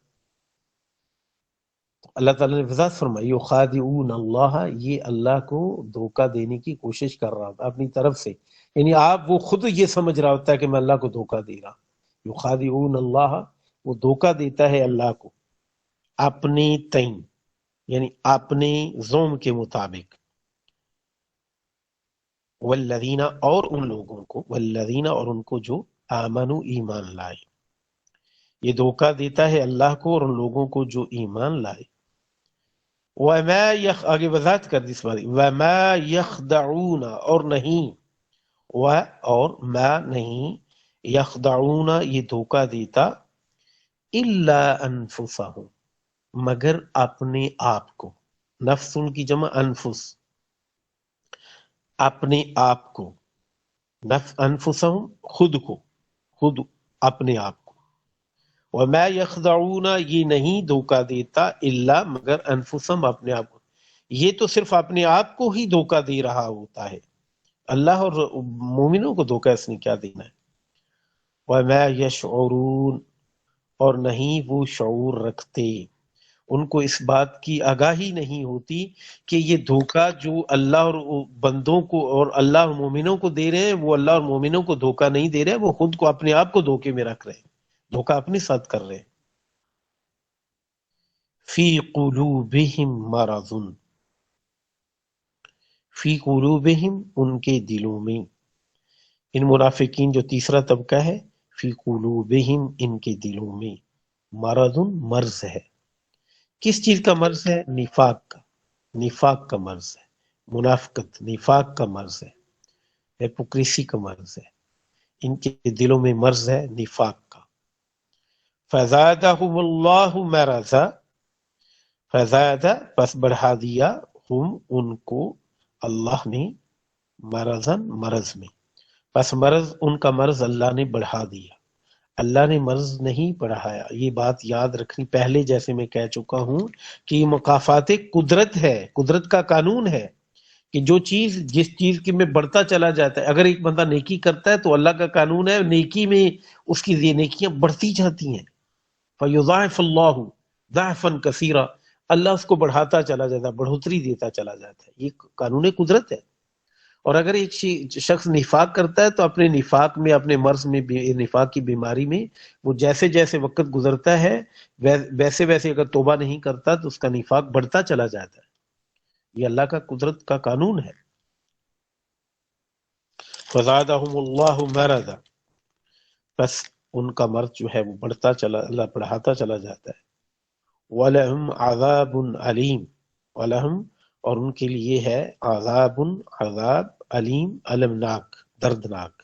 اللہ تعالیٰ نے وضاحت فرمائی یخادعون اللہ، یہ اللہ کو دھوکہ دینے کی کوشش کر رہا ہوتا اپنی طرف سے. یعنی آپ وہ خود یہ سمجھ رہا ہوتا ہے کہ میں اللہ کو دھوکہ دے رہا. یخادعون اللہ، وہ دھوکہ دیتا ہے اللہ کو اپنے تئیں، یعنی اپنے ظلم کے مطابق. والذین، اور ان لوگوں کو، والذین اور ان کو جو آمنوا ایمان لائے. یہ دھوکہ دیتا ہے اللہ کو اور ان لوگوں کو جو ایمان لائے. وما آگے وضاحت کر دی اس باری، وما یخدعون، اور نہیں، اور ما نہیں، یخدعون یہ دھوکہ دیتا، الا انفسہم مگر اپنے آپ کو. نفس ان کی جمع انفس، اپنے آپ کو، انفسہم خود کو، خود اپنے آپ کو. وما یخدعون یہ نہیں دھوکہ دیتا الا مگر انفسہم اپنے آپ کو. یہ تو صرف اپنے آپ کو ہی دھوکہ دے رہا ہوتا ہے، اللہ اور مومنوں کو دھوکہ اس نے کیا دینا ہے. وما یشعرون اور نہیں وہ شعور رکھتے، ان کو اس بات کی آگاہی نہیں ہوتی کہ یہ دھوکہ جو اللہ اور بندوں کو اور اللہ اور مومنوں کو دے رہے ہیں، وہ اللہ اور مومنوں کو دھوکہ نہیں دے رہے، وہ خود کو اپنے آپ کو دھوکے میں رکھ رہے ہیں، دھوکہ اپنے ساتھ کر رہے ہیں. فی قلوبہم مرض، فی قلوبہم ان کے دلوں میں، ان منافقین جو تیسرا طبقہ ہے، فی قلوبہم ان کے دلوں میں، مرض مرض ہے. کس چیز کا مرض ہے؟ نفاق کا، نفاق کا مرض ہے. منافقت نفاق کا مرض ہے، ہپوکریسی کا مرض ہے. ان کے دلوں میں مرض ہے نفاق کا. فزادہم اللہ مرضا، فزادہ پس بڑھا دیا، ہم ان کو، اللہ نے، مرضاً مرض میں، پس مرض ان کا مرض اللہ نے بڑھا دیا. اللہ نے مرض نہیں بڑھایا. یہ بات یاد رکھنی، پہلے جیسے میں کہہ چکا ہوں کہ یہ مقافات قدرت ہے، قدرت کا قانون ہے کہ جو چیز جس چیز کے میں بڑھتا چلا جاتا ہے. اگر ایک بندہ نیکی کرتا ہے تو اللہ کا قانون ہے نیکی میں اس کی یہ نیکیاں بڑھتی جاتی ہیں. فَيُضَاعِفُ اللَّهُ ضَعْفًا كَثِيرًا، اللہ اس کو بڑھاتا چلا جاتا ہے، بڑھوتری دیتا چلا جاتا ہے. یہ قانون قدرت ہے. اور اگر ایک شخص نفاق کرتا ہے تو اپنے نفاق میں، اپنے مرض میں، نفاق کی بیماری میں، وہ جیسے جیسے وقت گزرتا ہے ویسے ویسے اگر توبہ نہیں کرتا تو اس کا نفاق بڑھتا چلا جاتا ہے. یہ اللہ کا قدرت کا قانون ہے. فزادہم اللہ مرضا، بس ان کا مرض جو ہے وہ بڑھتا چلا، اللہ بڑھاتا چلا جاتا ہے. وَلَهُمْ عَذَابٌ عَلِيمٌ، وَلَهُمْ اور ان کے لیے ہے، عذاب عذاب، علیم المناک دردناک،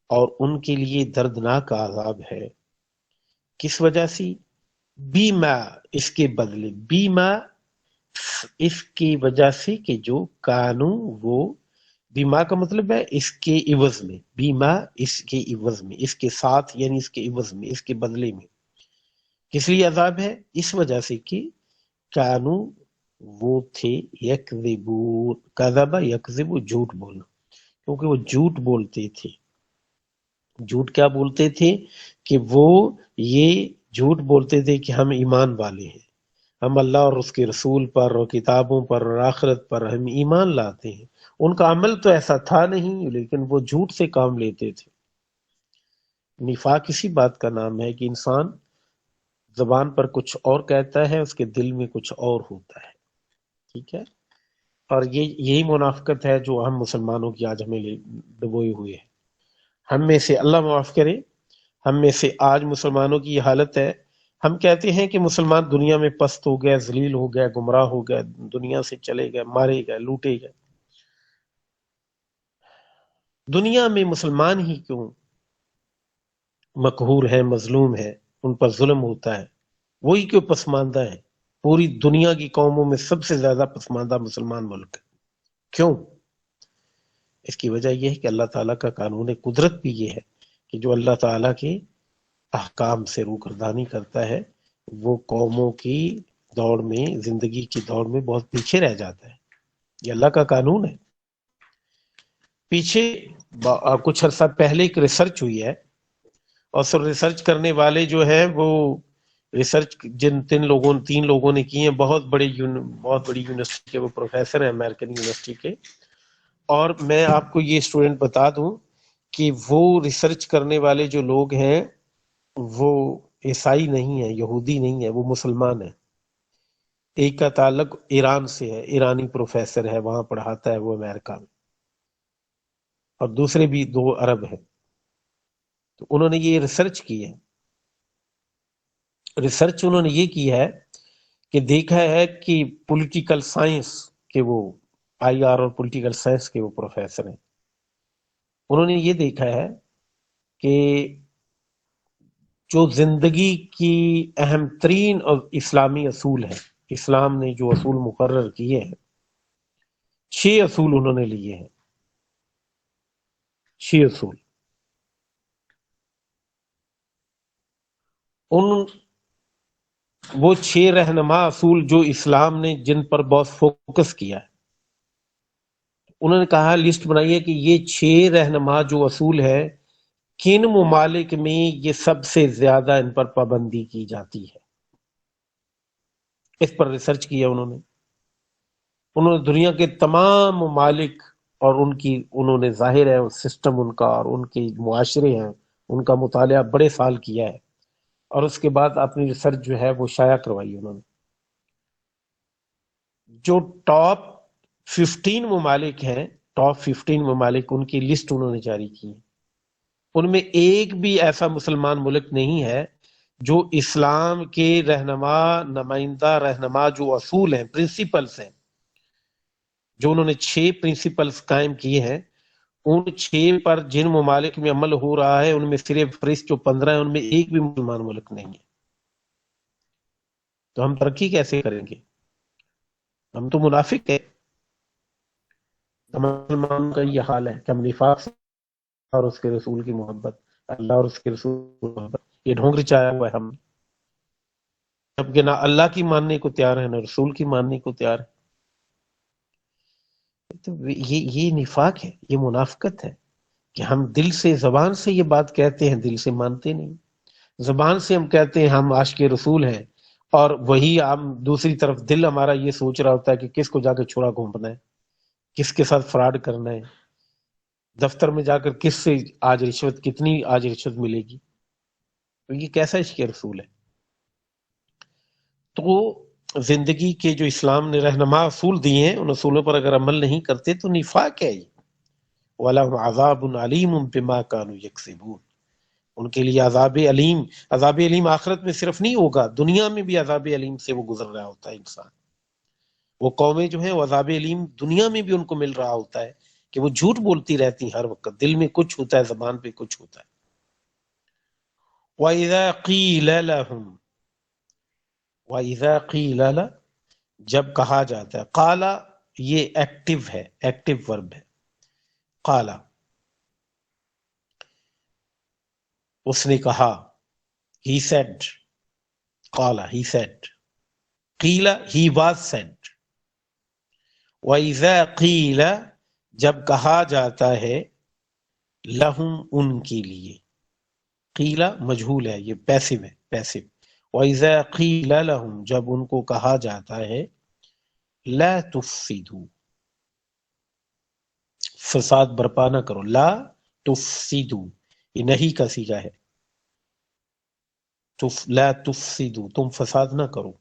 اور ان کے لیے دردناک عذاب ہے. کس وجہ سے؟ بیما اس کے بدلے، بیما اس کی وجہ سے کہ جو کانو وہ بیما کا مطلب ہے اس کے عوض میں، بیما اس کے عوض میں، اس کے ساتھ یعنی اس کے عوض میں، اس کے بدلے میں۔ کس لیے عذاب ہے؟ اس وجہ سے کہ کانو وہ تھے، یکذبون، کذب یکذب جھوٹ بولنا، کیونکہ وہ جھوٹ بولتے تھے۔ جھوٹ کیا بولتے تھے؟ کہ وہ یہ جھوٹ بولتے تھے کہ ہم ایمان والے ہیں، ہم اللہ اور اس کے رسول پر اور کتابوں پر اور آخرت پر ہم ایمان لاتے ہیں۔ ان کا عمل تو ایسا تھا نہیں، لیکن وہ جھوٹ سے کام لیتے تھے۔ نفاق اسی بات کا نام ہے کہ انسان زبان پر کچھ اور کہتا ہے، اس کے دل میں کچھ اور ہوتا ہے، ٹھیک ہے؟ اور یہی منافقت ہے جو ہم مسلمانوں کی آج ہمیں ڈبوئے ہوئے ہے۔ ہم میں سے، اللہ معاف کرے، ہم میں سے آج مسلمانوں کی یہ حالت ہے، ہم کہتے ہیں کہ مسلمان دنیا میں پست ہو گئے، ذلیل ہو گئے، گمراہ ہو گئے، دنیا سے چلے گئے، مارے گئے، لوٹے گئے۔ دنیا میں مسلمان ہی کیوں مقہور ہے، مظلوم ہے، ان پر ظلم ہوتا ہے؟ وہی کیوں پسماندہ ہے؟ پوری دنیا کی قوموں میں سب سے زیادہ پسماندہ مسلمان ملک ہے، کیوں؟ اس کی وجہ یہ ہے کہ اللہ تعالیٰ کا قانون قدرت بھی یہ ہے کہ جو اللہ تعالیٰ کے احکام سے روگردانی کرتا ہے وہ قوموں کی دوڑ میں، زندگی کی دوڑ میں بہت پیچھے رہ جاتا ہے۔ یہ اللہ کا قانون ہے۔ پیچھے کچھ عرصہ پہلے ایک ریسرچ ہوئی ہے، اور سر ریسرچ کرنے والے جو ہیں وہ ریسرچ تین لوگوں نے کی ہیں، بہت بڑی یونیورسٹی کے وہ پروفیسر ہیں، امریکن یونیورسٹی کے۔ اور میں آپ کو یہ اسٹوڈنٹ بتا دوں کہ وہ ریسرچ کرنے والے جو لوگ ہیں وہ عیسائی نہیں ہیں، یہودی نہیں ہیں، وہ مسلمان ہیں۔ ایک کا تعلق ایران سے ہے، ایرانی پروفیسر ہے، وہاں پڑھاتا ہے وہ امریکہ میں، اور دوسرے بھی 2 عرب ہیں۔ تو انہوں نے یہ ریسرچ کی ہے، ریسرچ انہوں نے یہ کی ہے کہ دیکھا ہے کہ پولیٹیکل سائنس کے وہ IR اور پولیٹیکل سائنس کے وہ پروفیسر ہیں۔ انہوں نے یہ دیکھا ہے کہ جو زندگی کی اہم ترین اور اسلامی اصول ہے، اسلام نے جو اصول مقرر کیے ہیں، 6 اصول انہوں نے لیے ہیں، 6 اصول۔ وہ 6 رہنما اصول جو اسلام نے جن پر بہت فوکس کیا ہے، انہوں نے کہا لسٹ بنائیے کہ یہ 6 رہنما جو اصول ہے کن ممالک میں یہ سب سے زیادہ ان پر پابندی کی جاتی ہے۔ اس پر ریسرچ کیا انہوں نے دنیا کے تمام ممالک اور انہوں نے ظاہر ہے سسٹم ان کا اور ان کے معاشرے ہیں ان کا مطالعہ بڑے سال کیا ہے، اور اس کے بعد اپنی ریسرچ جو ہے وہ شائع کروائی انہوں نے۔ جو ٹاپ 15 ممالک ہیں، ٹاپ 15 ممالک، ان کی لسٹ انہوں نے جاری کی ہے۔ ان میں ایک بھی ایسا مسلمان ملک نہیں ہے جو اسلام کے نمائندہ رہنما جو اصول ہیں، پرنسپلز ہیں، جو انہوں نے 6 پرنسپلز قائم کیے ہیں، ان 6 پر جن ممالک میں عمل ہو رہا ہے ان میں صرف فہرست جو 15 ہیں ان میں ایک بھی مسلمان ملک نہیں ہے۔ تو ہم ترقی کیسے کریں گے؟ ہم تو منافق ہیں۔ مسلمان کا یہ حال ہے کہ ہم نفاق سے اور اس کے رسول کی محبت، اللہ اور اس کے رسول کی محبت، یہ ڈھونگ رچایا ہوا ہے ہم، جبکہ نہ اللہ کی ماننے کو تیار ہے نہ رسول کی ماننے کو تیار ہے۔ تو یہ نفاق ہے، یہ منافقت ہے کہ ہم دل سے، زبان سے یہ بات کہتے ہیں، دل سے مانتے نہیں۔ زبان سے ہم کہتے ہیں ہم عاشق رسول ہیں، اور وہی ہم دوسری طرف دل ہمارا یہ سوچ رہا ہوتا ہے کہ کس کو جا کے چھوڑا گھونپنا ہے، کس کے ساتھ فراڈ کرنا ہے، دفتر میں جا کر کس سے کتنی آج رشوت ملے گی۔ تو یہ کیسا عشق رسول ہے؟ تو زندگی کے جو اسلام نے رہنما اصول دیے ہیں ان اصولوں پر اگر عمل نہیں کرتے تو نفاق ہے یہ۔ وَلَهُمْ عَذَابٌ عَلِيمٌ بِمَا كَانُوا يَكْسِبُونَ، ان کے لیے عذاب علیم آخرت میں صرف نہیں ہوگا، دنیا میں بھی عذاب علیم سے وہ گزر رہا ہوتا ہے انسان۔ وہ قومیں جو ہیں وہ عذاب علیم دنیا میں بھی ان کو مل رہا ہوتا ہے کہ وہ جھوٹ بولتی رہتی ہیں، ہر وقت دل میں کچھ ہوتا ہے، زبان پہ کچھ ہوتا ہے۔ وَإِذَا قِيلَ لَهُمْ، وَإِذَا قِيلَ جب کہا جاتا ہے، قالا یہ ایکٹیو ہے، ایکٹیو ورب ہے، قال اس نے کہا، he said، قال he said، قیل he was said، وَإِذَا قِيلَ جب کہا جاتا ہے، لہم ان کے لیے، قیل مجہول ہے، یہ پیسو ہے، پیسو، وَإِذَا قِيلَ لَهُمْ جب ان کو کہا جاتا ہے، لا تفسدوا فساد برپا نہ کرو، لا تفسدوا یہ نہیں کا صیغہ ہے، لا تفسدوا تم فساد نہ کرو،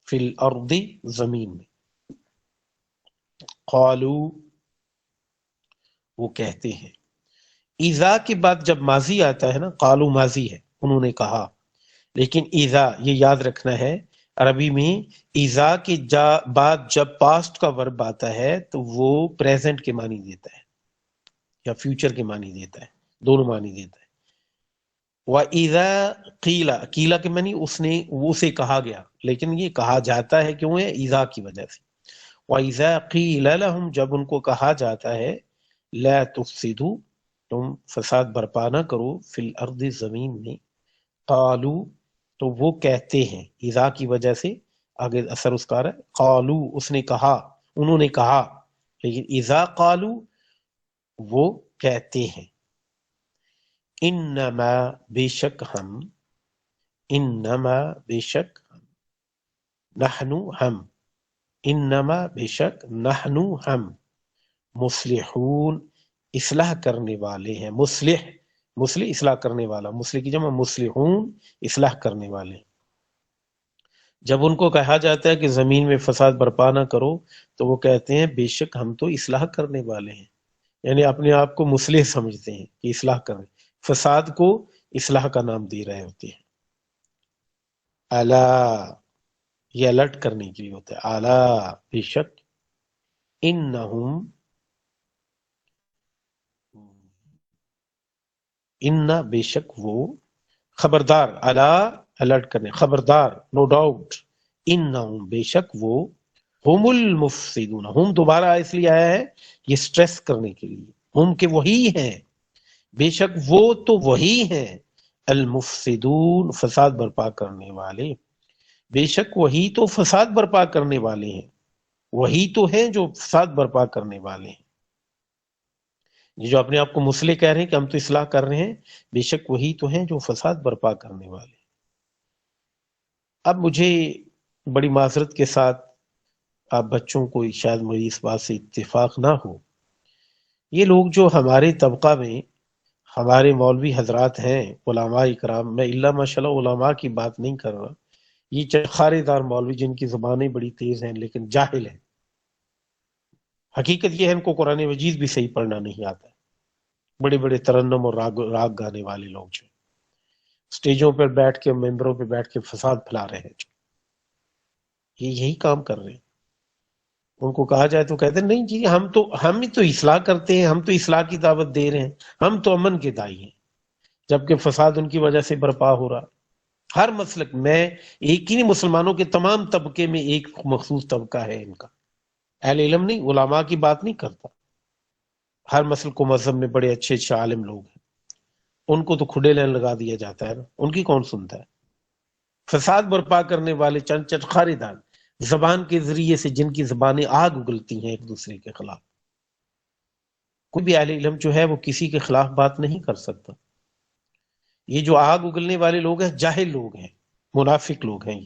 فی الارض زمین میں، قالو وہ کہتے ہیں، اذا کے بعد جب ماضی آتا ہے نا، قالو ماضی ہے، انہوں نے کہا، لیکن اذا یہ یاد رکھنا ہے، عربی میں اذا کے بعد جب پاسٹ کا ورب آتا ہے تو وہ پریزنٹ کے معنی دیتا ہے یا فیوچر کے معنی دیتا ہے، دونوں معنی دیتا ہے۔ وَإِذَا قِيلَ قیلا کے معنی اس نے، وہ سے کہا گیا، لیکن یہ کہا جاتا ہے کیوں ہے؟ اذا کی وجہ سے۔ وَإِذَا قِيلَ لَهُمْ جب ان کو کہا جاتا ہے، لا تفسدوا تم فساد برپا نہ کرو، فی الارض زمین میں، قالو تو وہ کہتے ہیں، اذا کی وجہ سے آگے اثر اس کا رہا ہے، قالو اس نے کہا، انہوں نے کہا، لیکن اذا قالو وہ کہتے ہیں، انما بے شک ہم، انما بے شک ہم، نحنو ہم، انما بے شک نحنو ہم، مصلحون اصلاح کرنے والے ہیں، مصلح مصلح اصلاح کرنے والا، مصلح کی جمع مصلحون اصلاح کرنے والے۔ جب ان کو کہا جاتا ہے کہ زمین میں فساد برپا نہ کرو تو وہ کہتے ہیں بے شک ہم تو اصلاح کرنے والے ہیں، یعنی اپنے آپ کو مصلح سمجھتے ہیں کہ اصلاح کر رہے، فساد کو اصلاح کا نام دے رہے ہوتے ہیں۔ الا یہ الرٹ کرنے کے لیے ہوتا ہے، الا بے شک، انہم ان بے شک وہ، خبردار، الا الرٹ کرنے، خبردار، نو ڈاؤٹ، انہم بے شک وہ، ہم المفسدون، ہم دوبارہ اس لیے آیا ہے یہ سٹریس کرنے کے لیے، ہم کہ وہی ہیں، بے شک وہ تو وہی ہیں، المفسدون فساد برپا کرنے والے، بے شک وہی تو فساد برپا کرنے والے ہیں، وہی تو ہیں جو فساد برپا کرنے والے ہیں۔ یہ جو اپنے آپ کو مصلح کہہ رہے ہیں کہ ہم تو اصلاح کر رہے ہیں، بے شک وہی تو ہیں جو فساد برپا کرنے والے ہیں۔ اب مجھے بڑی معذرت کے ساتھ، آپ بچوں کو شاید میری اس بات سے اتفاق نہ ہو، یہ لوگ جو ہمارے طبقہ میں ہمارے مولوی حضرات ہیں، علماء اکرام، میں الا ماشاء اللہ علماء کی بات نہیں کر رہا، یہ چرخارے دار مولوی جن کی زبانیں بڑی تیز ہیں لیکن جاہل ہیں، حقیقت یہ ہے ان کو قرآن مجید بھی صحیح پڑھنا نہیں آتا ہے، بڑے بڑے ترنم اور راگ گانے والے لوگ جو سٹیجوں پر بیٹھ کے، ممبروں پہ بیٹھ کے فساد پھیلا رہے ہیں، یہ یہی کام کر رہے ہیں۔ ان کو کہا جائے تو کہتے ہیں نہیں جی ہم تو اصلاح کرتے ہیں، ہم تو اصلاح کی دعوت دے رہے ہیں، ہم تو امن کے داعی ہیں، جبکہ فساد ان کی وجہ سے برپا ہو رہا۔ ہر مسلک میں ایک ہی نہیں، مسلمانوں کے تمام طبقے میں ایک مخصوص طبقہ ہے ان کا، اہل علم نہیں، علماء کی بات نہیں کرتا، ہر مسلک و مذہب میں بڑے اچھے اچھے عالم لوگ ہیں، ان کو تو کھڑے لین لگا دیا جاتا ہے نا، ان کی کون سنتا ہے؟ فساد برپا کرنے والے چند چٹخارے دان، زبان کے ذریعے سے جن کی زبانیں آگ اگلتی ہیں ایک دوسرے کے خلاف، کوئی بھی اہل علم جو ہے وہ کسی کے خلاف بات نہیں کر سکتا۔ یہ جو آگ اگلنے والے لوگ ہیں جاہل لوگ ہیں، منافق لوگ ہیں،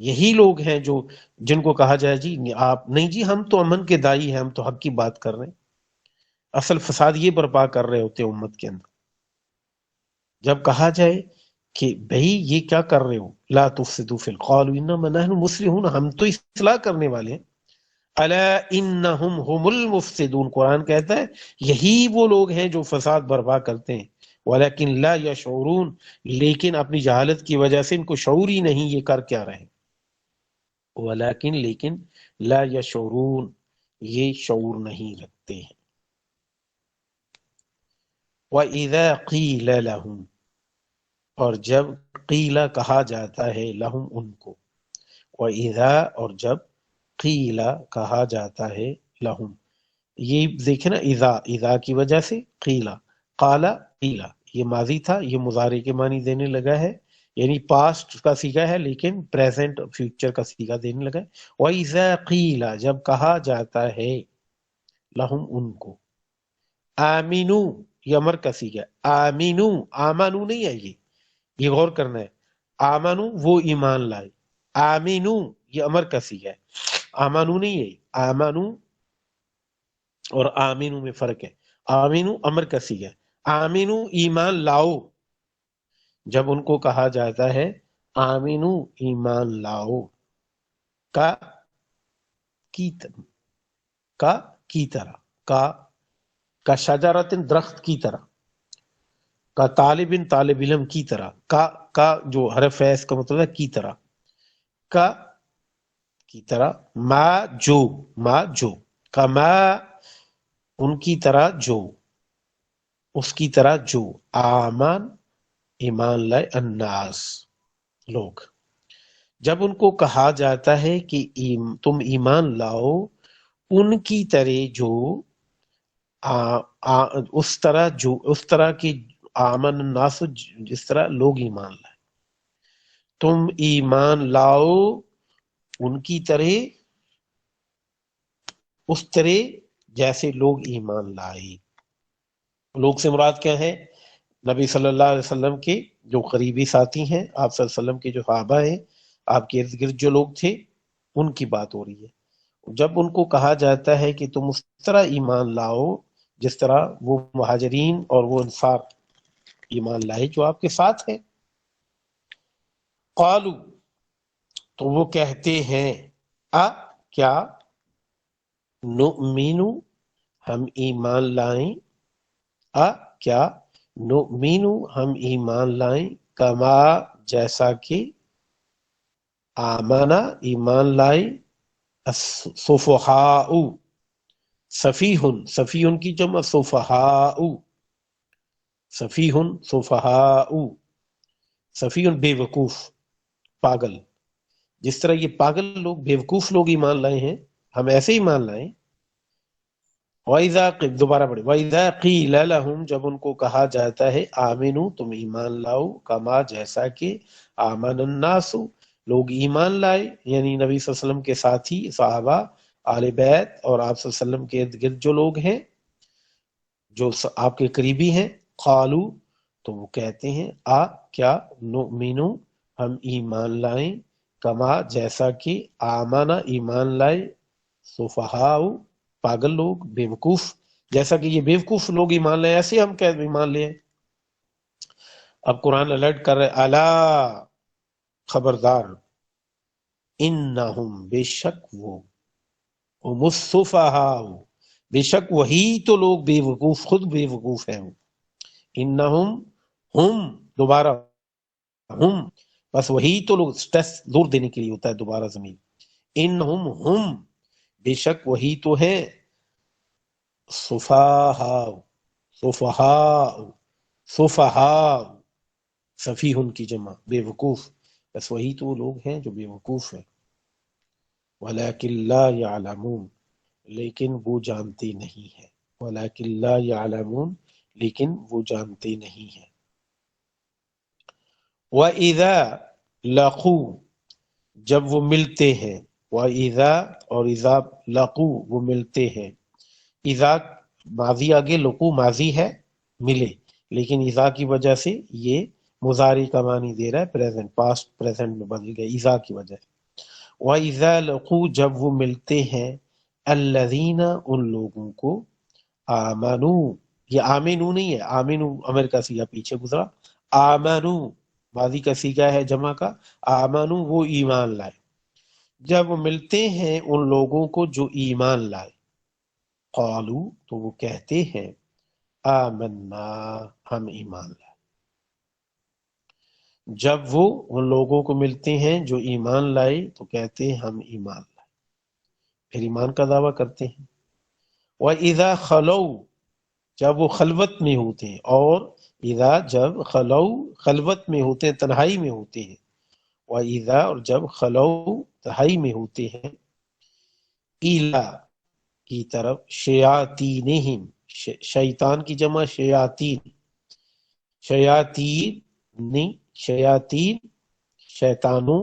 یہی لوگ ہیں جو جن کو کہا جائے جی آپ نہیں جی ہم تو امن کے داعی ہیں، ہم تو حق کی بات کر رہے ہیں، اصل فساد یہ برپا کر رہے ہوتے ہیں امت کے اندر۔ جب کہا جائے کہ بھئی یہ کیا کر رہے ہو، لا تفسدوا فی القالوا انما نحن مصلحون، ہم تو اصلاح کرنے والے ہیں، الا انہم هم المفسدون، قرآن کہتا ہے یہی وہ لوگ ہیں جو فساد برپا کرتے ہیں، ولیکن لا یشعرون لیکن اپنی جہالت کی وجہ سے ان کو شعور ہی نہیں یہ کر کیا رہے، لیکن لا یشعرون یہ شعور نہیں رکھتے ہیں۔ وَإِذَا قِيلَ لَهُمْ اور جب قیلا کہا جاتا ہے لہم ان کو، وَإِذَا اور جب قیلا کہا جاتا ہے لہم یہ دیکھیں نا، اذا، اذا کی وجہ سے قیلا، قالا قیلا، یہ ماضی تھا، یہ مضارع کے معنی دینے لگا ہے، یعنی پاسٹ کا سیگا ہے لیکن پریزنٹ فیوچر کا سیگا دینے لگا ہے۔ وَإِذَا قِيلَ، جب کہا جاتا ہے، لہم ان کو، آمینو، یہ امر کا سیگا، آمینو، آمانو نہیں ہے، یہ غور کرنا ہے، آمانو وہ ایمان لائے، آمینو یہ امر کا سیگا ہے، آمانو نہیں ہے، آمانو اور آمینو میں فرق ہے، آمینو امر کا سیگا ہے، آمینو ایمان لاؤ، جب ان کو کہا جاتا ہے آمینو ایمان لاؤ، کا کی کا کی طرح، کا شجرت درخت کی طرح، کا طالب طالب علم کی طرح، کا جو حرف ہے اس کا مطلب ہے کی طرح، کا کی طرح، ما جو، کا ما ان کی طرح جو، اس کی طرح جو، آمان ایمان لائے، الناس لوگ، جب ان کو کہا جاتا ہے کہ تم ایمان لاؤ ان کی طرح جو اس طرح کی آمن الناس، جس طرح لوگ ایمان لائے، تم ایمان لاؤ ان کی طرح، اس طرح جیسے لوگ ایمان لائے۔ لوگ سے مراد کیا ہے؟ نبی صلی اللہ علیہ وسلم کے جو قریبی ساتھی ہیں، آپ صلی اللہ علیہ وسلم کے جو صحابہ ہیں، آپ کے ارد گرد جو لوگ تھے، ان کی بات ہو رہی ہے۔ جب ان کو کہا جاتا ہے کہ تم اس طرح ایمان لاؤ جس طرح وہ مہاجرین اور وہ انصار ایمان لائے جو آپ کے ساتھ ہیں، قالو تو وہ کہتے ہیں، کیا، نؤمن ہم ایمان لائیں، کیا، نؤمن ہم ایمان لائیں، کما جیسا کہ، آمنا ایمان لائے، السفہاء سفیہن، سفیہن کی جمع سفہاء، سفیہن سفہاء، سفیہن بے وقوف، پاگل، جس طرح یہ پاگل لوگ، بے وقوف لوگ ایمان لائے ہیں، ہم ایسے ایمان لائیں۔ وَإِذَا دوبارہ پڑھیں، وَإِذَا قِيلَ لَهُمْ جب ان کو کہا جاتا ہے آمنو تم ایمان لاؤ، کما جیسا کہ، آمن الناس لوگ ایمان لائے، یعنی نبی صلی اللہ علیہ وسلم کے ساتھی صحابہ، آل بیت اور آپ صلی اللہ علیہ وسلم کے ارد گرد جو لوگ ہیں، جو آپ کے قریبی ہیں، قالو تو وہ کہتے ہیں، کیا، نؤمنو ہم ایمان لائیں، کما جیسا کہ، آمنا ایمان لائے، سفہاء پاگل لوگ، بے وقوف، جیسا کہ یہ بے وقوف لوگ ایمان لائے ایسے ہم کیا ایمان لیں۔ اب قرآن الرٹ کر رہے، الا خبردار، انہم بے شک وہ، ہم السفہاء بے شک وہی تو لوگ بے وقوف، خود بے وقوف ہیں، انہم ہم، دوبارہ ہم، بس وہی تو لوگ، سٹریس دور دینے کے لیے ہوتا ہے دوبارہ زمین، انہم ہم بے شک وہی تو ہے، صفہاء صفہاء صفہاء سفیہن کی جمع بے وقوف، بس وہی تو لوگ ہیں جو بے وقوف ہیں، ولیکن لا یعلمون لیکن وہ جانتے نہیں ہیں، ولیکن لا یعلمون لیکن وہ جانتے نہیں ہیں۔ وَإِذَا لَقُوا جب وہ ملتے ہیں، وَإِذَا اور اذا لَقُوا وہ ملتے ہیں، اذا ماضی آگے، لقو ماضی ہے ملے، لیکن اذا کی وجہ سے یہ مضارع کا معنی دے رہا ہے، پریزنٹ، پاسٹ پریزنٹ میں بدل گیا اذا کی وجہ سے۔ وَإِذَا لَقُوا جب وہ ملتے ہیں، الَّذِينَ ان لوگوں کو، آمنو یہ آمنو نہیں ہے، آمنو امر کا سیغہ پیچھے گزرا، آمنو ماضی کا سیغہ ہے جمع کا، آمنو وہ ایمان لائے، جب وہ ملتے ہیں ان لوگوں کو جو ایمان لائے، قالو تو وہ کہتے ہیں، آمنا ہم ایمان لائے، جب وہ ان لوگوں کو ملتے ہیں جو ایمان لائے تو کہتے ہیں ہم ایمان لائے، پھر ایمان کا دعویٰ کرتے ہیں۔ وَإِذَا خَلَوْا جب وہ خلوت میں ہوتے ہیں، اور اذا جب خلو خلوت میں ہوتے ہیں، تنہائی میں ہوتے ہیں، وَإِذَا اور جب خلو تنہائی میں ہوتے ہیں، اِلَى کی طرف شیاطینہم، شیطان کی جمع شیاطین، شیاطین شیطانوں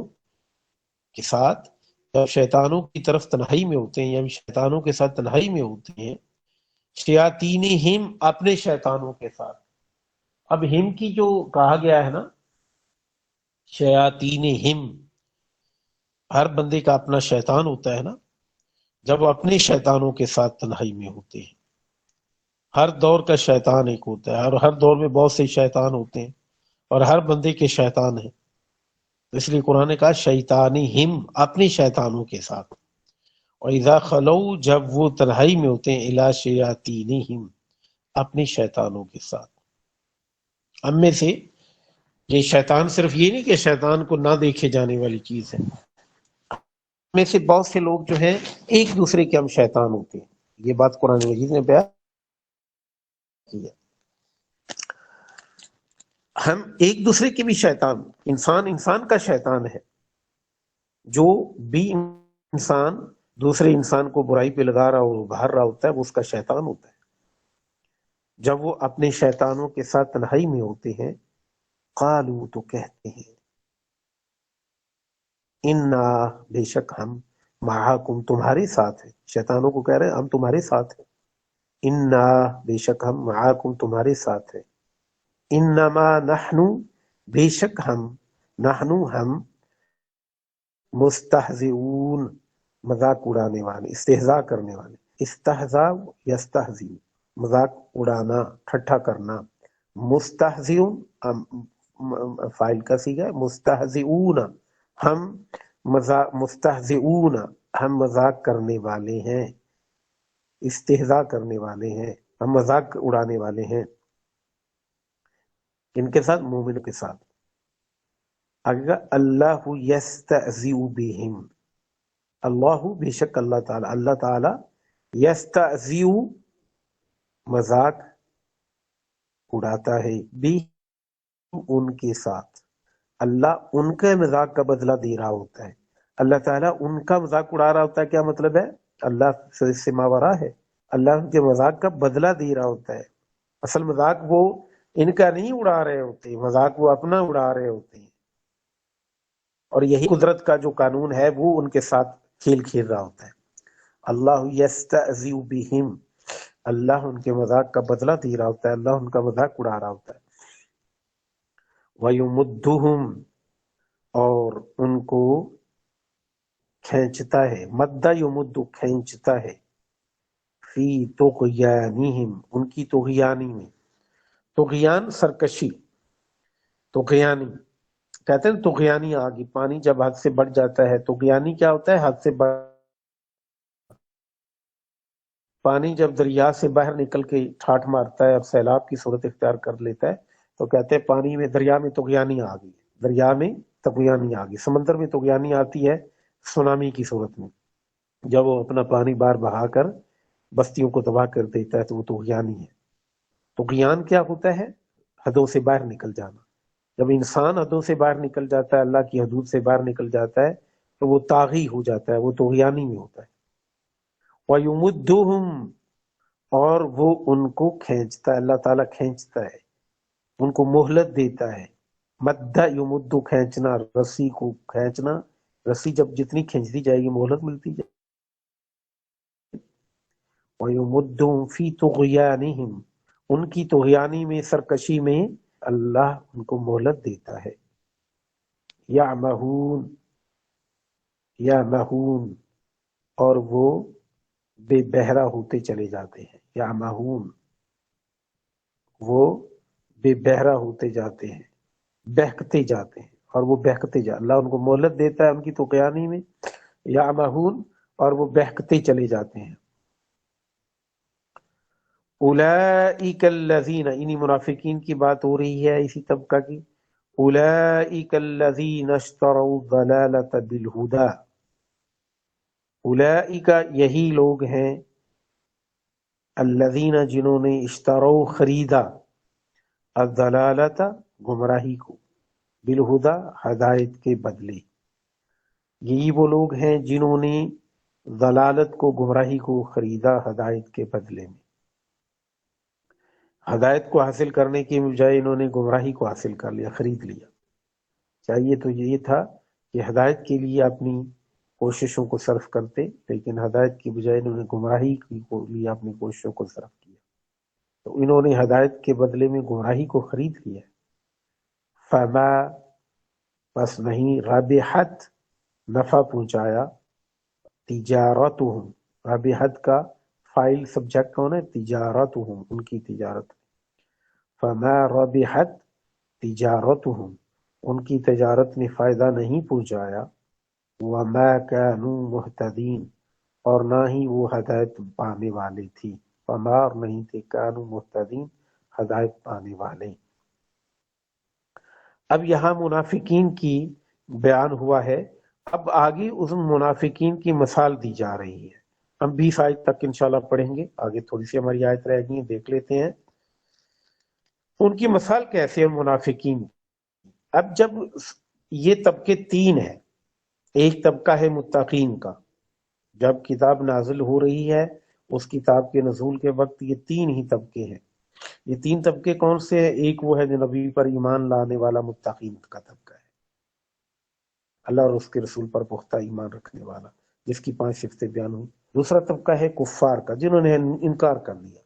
کے ساتھ، جب شیطانوں کی طرف تنہائی میں ہوتے ہیں یا شیطانوں کے ساتھ تنہائی میں ہوتے ہیں، شیاطینہم اپنے شیطانوں کے ساتھ. اب ہم کی جو کہا گیا ہے نا، شیاطینہم، ہر بندے کا اپنا شیطان ہوتا ہے نا، جب وہ اپنے شیطانوں کے ساتھ تنہائی میں ہوتے ہیں. ہر دور کا شیطان ایک ہوتا ہے، اور ہر دور میں بہت سے شیطان ہوتے ہیں، اور ہر بندے کے شیطان ہیں. اس لیے قرآن نے کہا شیطانہم، اپنے شیطانوں کے ساتھ. اور اذا خلو، جب وہ تنہائی میں ہوتے ہیں، الی شیاطینہم، اپنے شیطانوں کے ساتھ. ہم میں سے یہ شیطان صرف یہ نہیں کہ شیطان کو نہ دیکھے جانے والی چیز ہے، میں سے بہت سے لوگ جو ہیں ایک دوسرے کے ہم شیطان ہوتے ہیں. یہ بات قرآن مجید نے بیان کی ہے. ہم ایک دوسرے کے بھی شیطان، انسان کا شیطان ہے. جو بھی انسان دوسرے انسان کو برائی پہ لگا رہا اور ابھار رہا ہوتا ہے، وہ اس کا شیطان ہوتا ہے. جب وہ اپنے شیطانوں کے ساتھ تنہائی میں ہوتے ہیں، قالو، تو کہتے ہیں، انا، بے شک ہم، معاکم، تمہارے ساتھ ہیں. شیطانوں کو کہہ رہے ہیں ہم تمہارے ساتھ ہیں. انا، بے شک ہم، معاکم، تمہارے ساتھ ہیں. انما نحن، بے شک ہم، ہم، مستہزئون، مذاق اڑانے والے، استہزاء کرنے والے. استہزاء یستہزی، مذاق اڑانا، ٹھٹھا کرنا. مستہزئون، فاعل کا صیغہ ہے. مستہزئون، ہم مستہزئون، ہم مذاق کرنے والے ہیں، استہزاء کرنے والے ہیں، ہم مذاق اڑانے والے ہیں. ان کے ساتھ؟ مومنوں کے ساتھ. اگر اللہ یستہزئ بہم، اللہ، بے شک اللہ تعالی، اللہ تعالی، یستہزئ، مذاق اڑاتا ہے، بھی ان کے ساتھ. اللہ ان کے مذاق کا بدلہ دے رہا ہوتا ہے. اللہ تعالیٰ ان کا مذاق اڑا رہا ہوتا ہے. کیا مطلب ہے؟ اللہ سے ماورا ہے، اللہ ان کے مذاق کا بدلہ دے رہا ہوتا ہے. اصل مذاق وہ ان کا نہیں اڑا رہے ہوتے، مذاق وہ اپنا اڑا رہے ہوتے ہیں. اور یہی قدرت کا جو قانون ہے، وہ ان کے ساتھ کھیل کھیل رہا ہوتا ہے. اللہ یستہزئ بہم، اللہ ان کے مذاق کا بدلہ دے رہا ہوتا ہے، اللہ ان کا مذاق اڑا رہا ہوتا ہے. وَيُمُدُّهُمْ، اور ان کو کھینچتا ہے. مدّ یمد، کھینچتا ہے. فی طغیانہم، ان کی طغیانی میں. طغیان سرکشی، طغیانی کہتے ہیں. طغیانی آگے پانی جب حد سے بڑھ جاتا ہے. طغیانی کیا ہوتا ہے؟ حد سے بڑھ. پانی جب دریا سے باہر نکل کے ٹھاٹھ مارتا ہے اور سیلاب کی صورت اختیار کر لیتا ہے، تو کہتے ہیں پانی میں، دریا میں طغیانی آ گئی. دریا میں طغیانی آ گئی. سمندر میں طغیانی آتی ہے سونامی کی صورت میں، جب وہ اپنا پانی بار بہا کر بستیوں کو تباہ کر دیتا ہے، تو وہ طغیانی ہے. طغیان کیا ہوتا ہے؟ حدوں سے باہر نکل جانا. جب انسان حدوں سے باہر نکل جاتا ہے، اللہ کی حدود سے باہر نکل جاتا ہے، تو وہ طاغی ہو جاتا ہے، وہ طغیانی میں ہوتا ہے. وَيُمُدُّهُمْ، اور وہ ان کو کھینچتا ہے، اللہ تعالیٰ کھینچتا ہے، ان کو مہلت دیتا ہے. مدّ یمد، کھینچنا، رسی کو کھینچنا. رسی جب جتنی کھینچتی جائے گی، مہلت ملتی جائے. وَيُمُدُّهُمْ فِي طُغْيَانِهِمْ، ان کی طغیانی میں، سرکشی میں، اللہ ان کو مہلت دیتا ہے. یعمہون، یعمہون، اور وہ بے بہرا ہوتے چلے جاتے ہیں. یعمہون، وہ بے بہرا ہوتے جاتے ہیں، بہکتے جاتے ہیں، اور وہ بہکتے اللہ ان کو مہلت دیتا ہے ان کی طغیانی میں. یعمہون، اور وہ بہکتے چلے جاتے ہیں. اولئک الذین، انہی منافقین کی بات ہو رہی ہے، اسی طبقہ کی. اولئک الذین اشتروا الضلالۃ بالہدی، اولئک، یہی لوگ ہیں، الذین، جنہوں نے، اشتروا، خریدا، الضلالۃ، گمراہی کو، بالہدی، ہدایت کے بدلے. یہی وہ لوگ ہیں جنہوں نے ضلالت کو، گمراہی کو خریدا ہدایت کے بدلے میں. ہدایت کو حاصل کرنے کے بجائے انہوں نے گمراہی کو حاصل کر لیا، خرید لیا. چاہیے تو یہ تھا کہ ہدایت کے لیے اپنی کوششوں کو صرف کرتے، لیکن ہدایت کی بجائے انہوں نے گمراہی کے لیے اپنی کوششوں کو صرف کیا. تو انہوں نے ہدایت کے بدلے میں گمراہی کو خرید لیا. فما، بس نہیں، رابحت، نفع پہنچایا، تجارتہم، رابحت کا فائل سبجیکٹ کون ہے؟ تجارتہم، ان کی تجارت. فما ربحت تجارتہم، ان کی تجارت نے فائدہ نہیں پہنچایا. وما كانوا مہتدین، اور نہ ہی وہ ہدایت پانے والے تھی. فما، اور نہیں تھے، کانوا مہتدین، ہدایت پانے والے. اب یہاں منافقین کی بیان ہوا ہے. اب آگے اس منافقین کی مثال دی جا رہی ہے. ہم 20 آیت تک انشاءاللہ پڑھیں گے، آگے تھوڑی سی ہماری آیت رہ گئی ہیں، دیکھ لیتے ہیں ان کی مثال کیسے ہے منافقین. اب جب یہ طبقے تین ہیں، ایک طبقہ ہے متقین کا. جب کتاب نازل ہو رہی ہے، اس کتاب کے نزول کے وقت یہ تین ہی طبقے ہیں. یہ تین طبقے کون سے ہیں؟ ایک وہ ہے جو نبی پر ایمان لانے والا متقین کا طبقہ ہے، اللہ اور اس کے رسول پر پختہ ایمان رکھنے والا، جس کی 5 صفتیں بیان ہوئی. دوسرا طبقہ ہے کفار کا، جنہوں نے انکار کر دیا.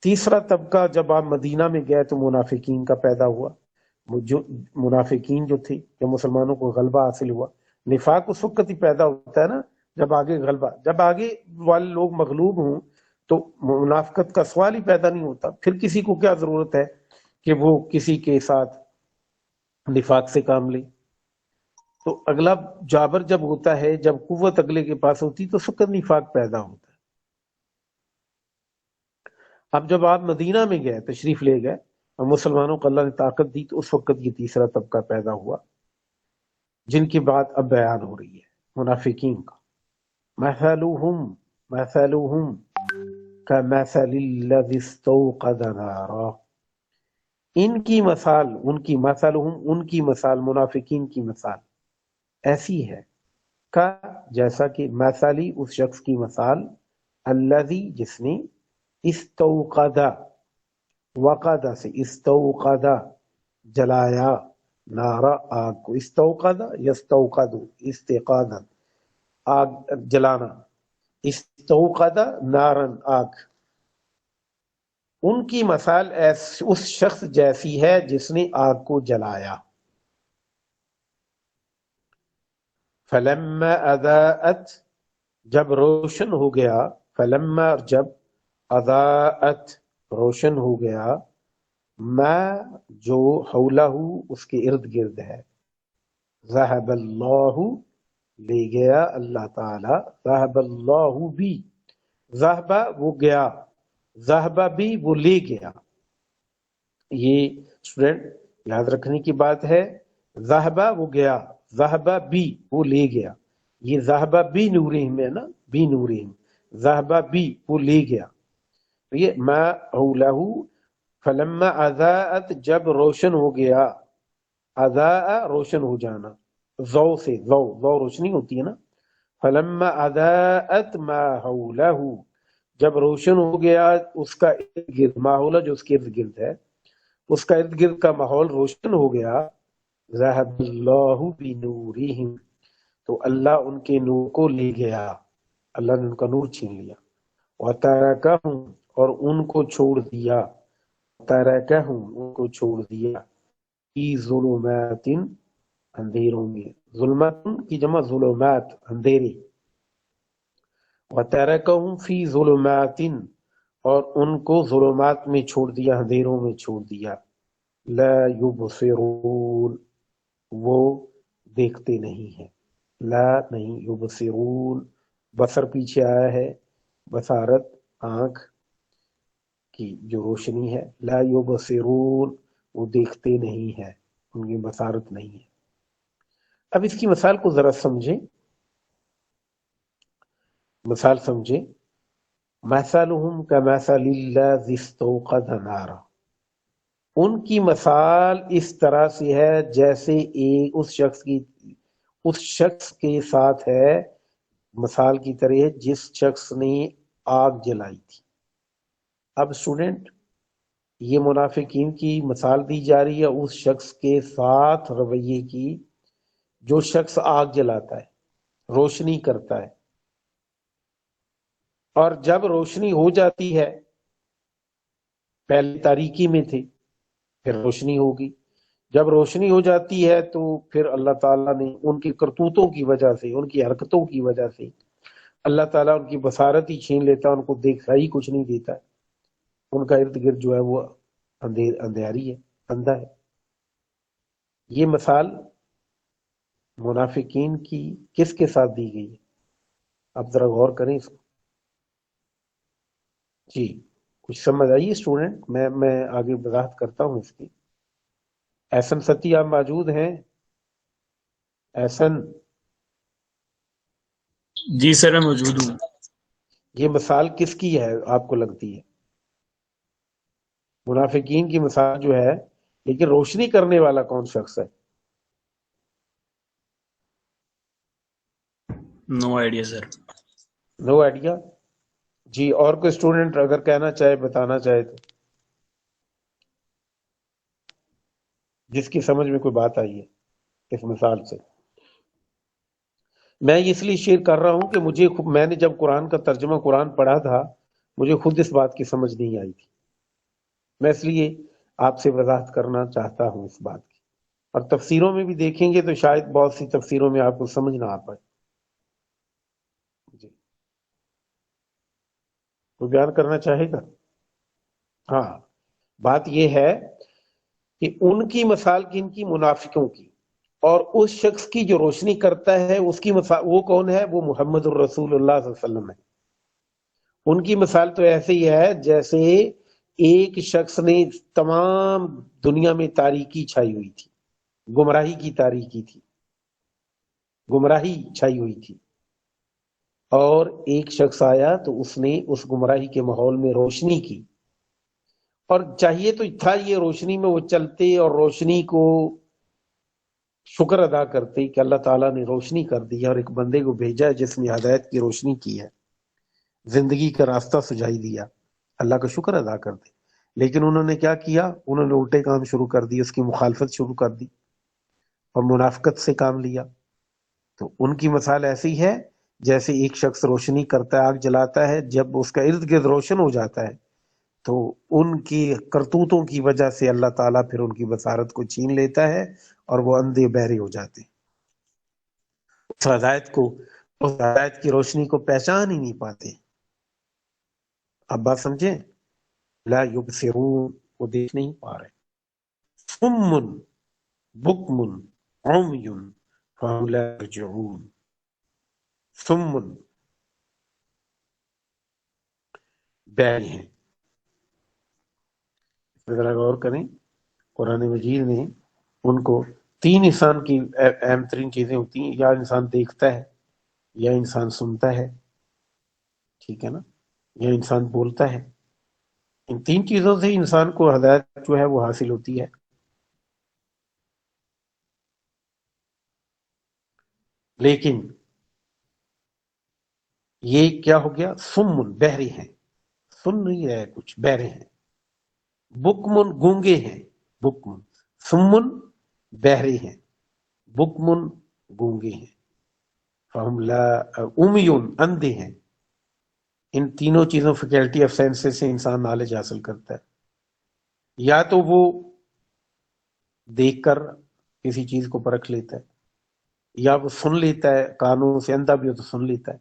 تیسرا طبقہ جب آپ مدینہ میں گئے تو منافقین کا پیدا ہوا. جو منافقین جو تھے، جب مسلمانوں کو غلبہ حاصل ہوا، نفاق اس وقت ہی پیدا ہوتا ہے نا جب آگے غلبہ، جب آگے والے لوگ مغلوب ہوں تو منافقت کا سوال ہی پیدا نہیں ہوتا. پھر کسی کو کیا ضرورت ہے کہ وہ کسی کے ساتھ نفاق سے کام لے. تو اگلا جابر جب ہوتا ہے، جب قوت اگلے کے پاس ہوتی تو اس وقت نفاق پیدا ہوتا ہے. اب جب آپ مدینہ میں گئے، تشریف لے گئے اور مسلمانوں کو اللہ نے طاقت دی، تو اس وقت یہ تیسرا طبقہ پیدا ہوا جن کی بات اب بیان ہو رہی ہے، منافقین کا. مثلهم كمثل الذي استوقد نارا، ان کی مثال، ان کی مثال، منافقین کی مثال ایسی ہے کا، جیسا کہ مثالی اس شخص کی مثال، الذی، جس نے، استوقد، وقد سے استوقد، جلایا، نارا، آگ کو. استوقد یستوقد، استقادا، آگ جلانا. استوقد نارن، آگ. ان کی مثال اس شخص جیسی ہے جس نے آگ کو جلایا. فلما اضاءت، جب روشن ہو گیا، فلما، جب، اضاءت، روشن ہو گیا، ما، جو، حولہ، اس کے ارد گرد ہے. ذہب اللہ، لے گیا اللہ تعالی، ذہب اللہ بھی، ذہب وہ گیا، ذہب بھی وہ لے گیا. یہ اسٹوڈنٹ یاد رکھنے کی بات ہے، ذہب وہ گیا، ذہب بھی وہ لے گیا. یہ ذہب بھی نورہم ہے نا، بھی نورہم، ذہب بھی وہ لے گیا. یہ ما حولہ، فلما اضاءت، جب روشن ہو گیا، اضاء روشن ہو جانا، ضو سے، ضو روشنی ہوتی ہے نا. فلما اضاءت ما حولہ، جب روشن ہو گیا اس کا ارد گرد، ما حولہ جو اس کے ارد گرد ہے، اس کا ارد گرد کا ماحول روشن ہو گیا. ذہب اللہ بنورہم، تو اللہ ان کے نور کو لے گیا، اللہ نے ان کا نور چھین لیا. وترکہم، اور ان کو چھوڑ دیا، ترکہم، ان کو چھوڑ دیا، فی ظلمات، اندھیروں میں. ظلمات کی جمع ظلمات، اندھیرے. وترکہم فی ظلمات، اور ان کو ظلمات میں چھوڑ دیا، اندھیروں میں چھوڑ دیا. لا یبصرون، وہ دیکھتے نہیں ہیں. لا نہیں، یبصرون، بصر پیچھے آیا ہے، بصارت آنکھ کی جو روشنی ہے. لا یبصرون، وہ دیکھتے نہیں ہیں، ان کی بصارت نہیں ہے. اب اس کی مثال کو ذرا سمجھیں، مثال سمجھیں. مثلہم کمثل الذی استوقد نارا، ان کی مثال اس طرح سے ہے جیسے اس شخص کے ساتھ ہے مثال کی طرح جس شخص نے آگ جلائی تھی. اب اسٹوڈنٹ یہ منافقین کی مثال دی جا رہی ہے اس شخص کے ساتھ رویے کی جو شخص آگ جلاتا ہے، روشنی کرتا ہے، اور جب روشنی ہو جاتی ہے، پہلے تاریکی میں تھے پھر روشنی ہوگی، جب روشنی ہو جاتی ہے تو پھر اللہ تعالیٰ نے ان کی کرتوتوں کی وجہ سے، ان کی حرکتوں کی وجہ سے اللہ تعالیٰ ان کی بصارت ہی چھین لیتا، ان کو دکھائی کچھ نہیں دیتا، ان کا ارد گرد جو ہے وہ اندھیاری ہے، اندھا ہے. یہ مثال منافقین کی کس کے ساتھ دی گئی ہے؟ آپ ذرا غور کریں اس کو. جی کچھ سمجھ آئیے اسٹوڈنٹ؟ میں آگے وضاحت کرتا ہوں اس کی. احسن ستی آپ موجود ہیں؟ احسن؟ جی سر میں موجود ہوں. یہ مثال کس کی ہے آپ کو لگتی ہے؟ منافقین کی مثال جو ہے، لیکن روشنی کرنے والا کون شخص ہے؟ نو آئیڈیا سر. No idea. جی اور کوئی اسٹوڈنٹ اگر کہنا چاہے، بتانا چاہے تو، جس کی سمجھ میں کوئی بات آئی ہے اس مثال سے. میں اس لیے شیئر کر رہا ہوں کہ میں نے جب قرآن کا ترجمہ قرآن پڑھا تھا مجھے خود اس بات کی سمجھ نہیں آئی تھی. میں اس لیے آپ سے وضاحت کرنا چاہتا ہوں اس بات کی. اور تفسیروں میں بھی دیکھیں گے تو شاید بہت سی تفسیروں میں آپ کو سمجھ نہ آ پائے. جی کوئی بیان کرنا چاہے گا؟ ہاں بات یہ ہے کہ ان کی مثال کن کی؟ منافقوں کی. اور اس شخص کی جو روشنی کرتا ہے اس کی مثال وہ کون ہے؟ وہ محمد الرسول اللہ صلی اللہ علیہ وسلم ہے. ان کی مثال تو ایسے ہی ہے جیسے ایک شخص نے تمام دنیا میں تاریکی چھائی ہوئی تھی، گمراہی کی تاریکی تھی، گمراہی چھائی ہوئی تھی، اور ایک شخص آیا تو اس نے اس گمراہی کے ماحول میں روشنی کی. اور چاہیے تو تھا یہ روشنی میں وہ چلتے اور روشنی کو شکر ادا کرتے کہ اللہ تعالیٰ نے روشنی کر دی اور ایک بندے کو بھیجا جس نے ہدایت کی روشنی کی ہے، زندگی کا راستہ سجائی دیا، اللہ کا شکر ادا کرتے. لیکن انہوں نے کیا کیا؟ انہوں نے الٹے کام شروع کر دی، اس کی مخالفت شروع کر دی اور منافقت سے کام لیا. تو ان کی مثال ایسی ہے جیسے ایک شخص روشنی کرتا ہے، آگ جلاتا ہے، جب اس کا ارد گرد روشن ہو جاتا ہے تو ان کی کرتوتوں کی وجہ سے اللہ تعالیٰ پھر ان کی بصارت کو چھین لیتا ہے اور وہ اندھے بہرے ہو جاتے ہیں، اس ہدایت کی روشنی کو پہچان ہی نہیں پاتے. اب بات سمجھیں؟ لا یبصرون، وہ دیکھ نہیں پا رہے. صم بکم عمی فہم لا یرجعون. صم بہرے ہیں. اس پہ ذرا غور کریں. قرآن مجید نے ان کو تین انسان کی اہم ترین چیزیں ہوتی ہیں، یا انسان دیکھتا ہے، یا انسان سنتا ہے، ٹھیک ہے نا، یا انسان بولتا ہے. ان تین چیزوں سے انسان کو ہدایت جو ہے وہ حاصل ہوتی ہے. لیکن یہ کیا ہو گیا؟ سمن، بہرے ہیں، سن نہیں رہے کچھ، بہرے ہیں. بکمن، گونگے ہیں. بکمن، سمن بہرے ہیں، بکمن گونگے ہیں، فہم لا امیون اندھے ہیں. ان تینوں چیزوں فیکلٹی آف سینسز سے انسان نالج حاصل کرتا ہے. یا تو وہ دیکھ کر کسی چیز کو پرکھ لیتا ہے، یا وہ سن لیتا ہے، کانوں سے اندھا بھی ہو تو سن لیتا ہے،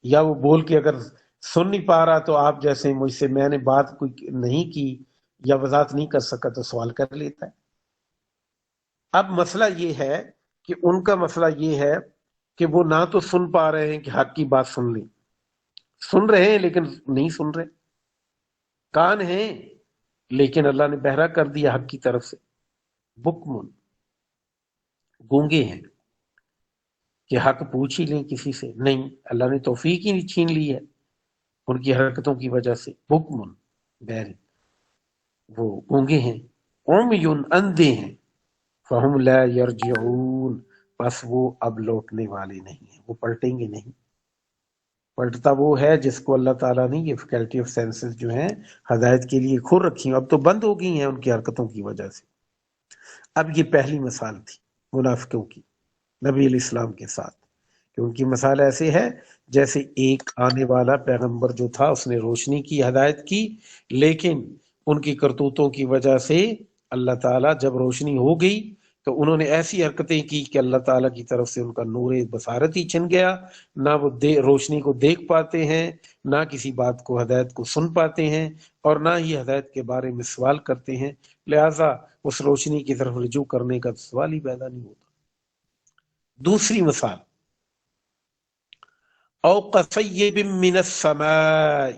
یا وہ بول کے اگر سن نہیں پا رہا تو آپ جیسے مجھ سے میں نے بات کوئی نہیں کی یا وضاحت نہیں کر سکا تو سوال کر لیتا ہے. اب مسئلہ یہ ہے کہ ان کا مسئلہ یہ ہے کہ وہ نہ تو سن پا رہے ہیں کہ حق کی بات سن لیں، سن رہے ہیں لیکن نہیں سن رہے. کان ہیں لیکن اللہ نے بہرا کر دیا حق کی طرف سے. بکمن، گونگے ہیں کہ حق پوچھ ہی لیں کسی سے، نہیں، اللہ نے توفیق ہی چھین لی ہے ان کی حرکتوں کی وجہ سے. بکمن، بہرے، وہ گونگے ہیں. عمیٌ، اندھے ہیں. فہم لا یرجعون، بس وہ اب لوٹنے والے نہیں ہیں، وہ پلٹیں گے نہیں۔ پلٹتا وہ ہے جس کو اللہ تعالیٰ نے یہ فیکلٹی آف سینسز جو ہیں ہدایت کے لیے کھول رکھی ہیں، اب تو بند ہو گئی ہیں ان کی حرکتوں کی وجہ سے۔ اب یہ پہلی مثال تھی منافقوں کی نبی علیہ السلام کے ساتھ، کہ ان کی مثال ایسے ہے جیسے ایک آنے والا پیغمبر جو تھا اس نے روشنی کی، ہدایت کی، لیکن ان کی کرتوتوں کی وجہ سے اللہ تعالیٰ جب روشنی ہو گئی تو انہوں نے ایسی حرکتیں کی کہ اللہ تعالیٰ کی طرف سے ان کا نور بصارت ہی چھن گیا، نہ وہ روشنی کو دیکھ پاتے ہیں، نہ کسی بات کو ہدایت کو سن پاتے ہیں، اور نہ ہی ہدایت کے بارے میں سوال کرتے ہیں، لہٰذا اس روشنی کی طرف رجوع کرنے کا سوال ہی پیدا نہیں ہوتا۔ دوسری مثال، او کصیب من السماء،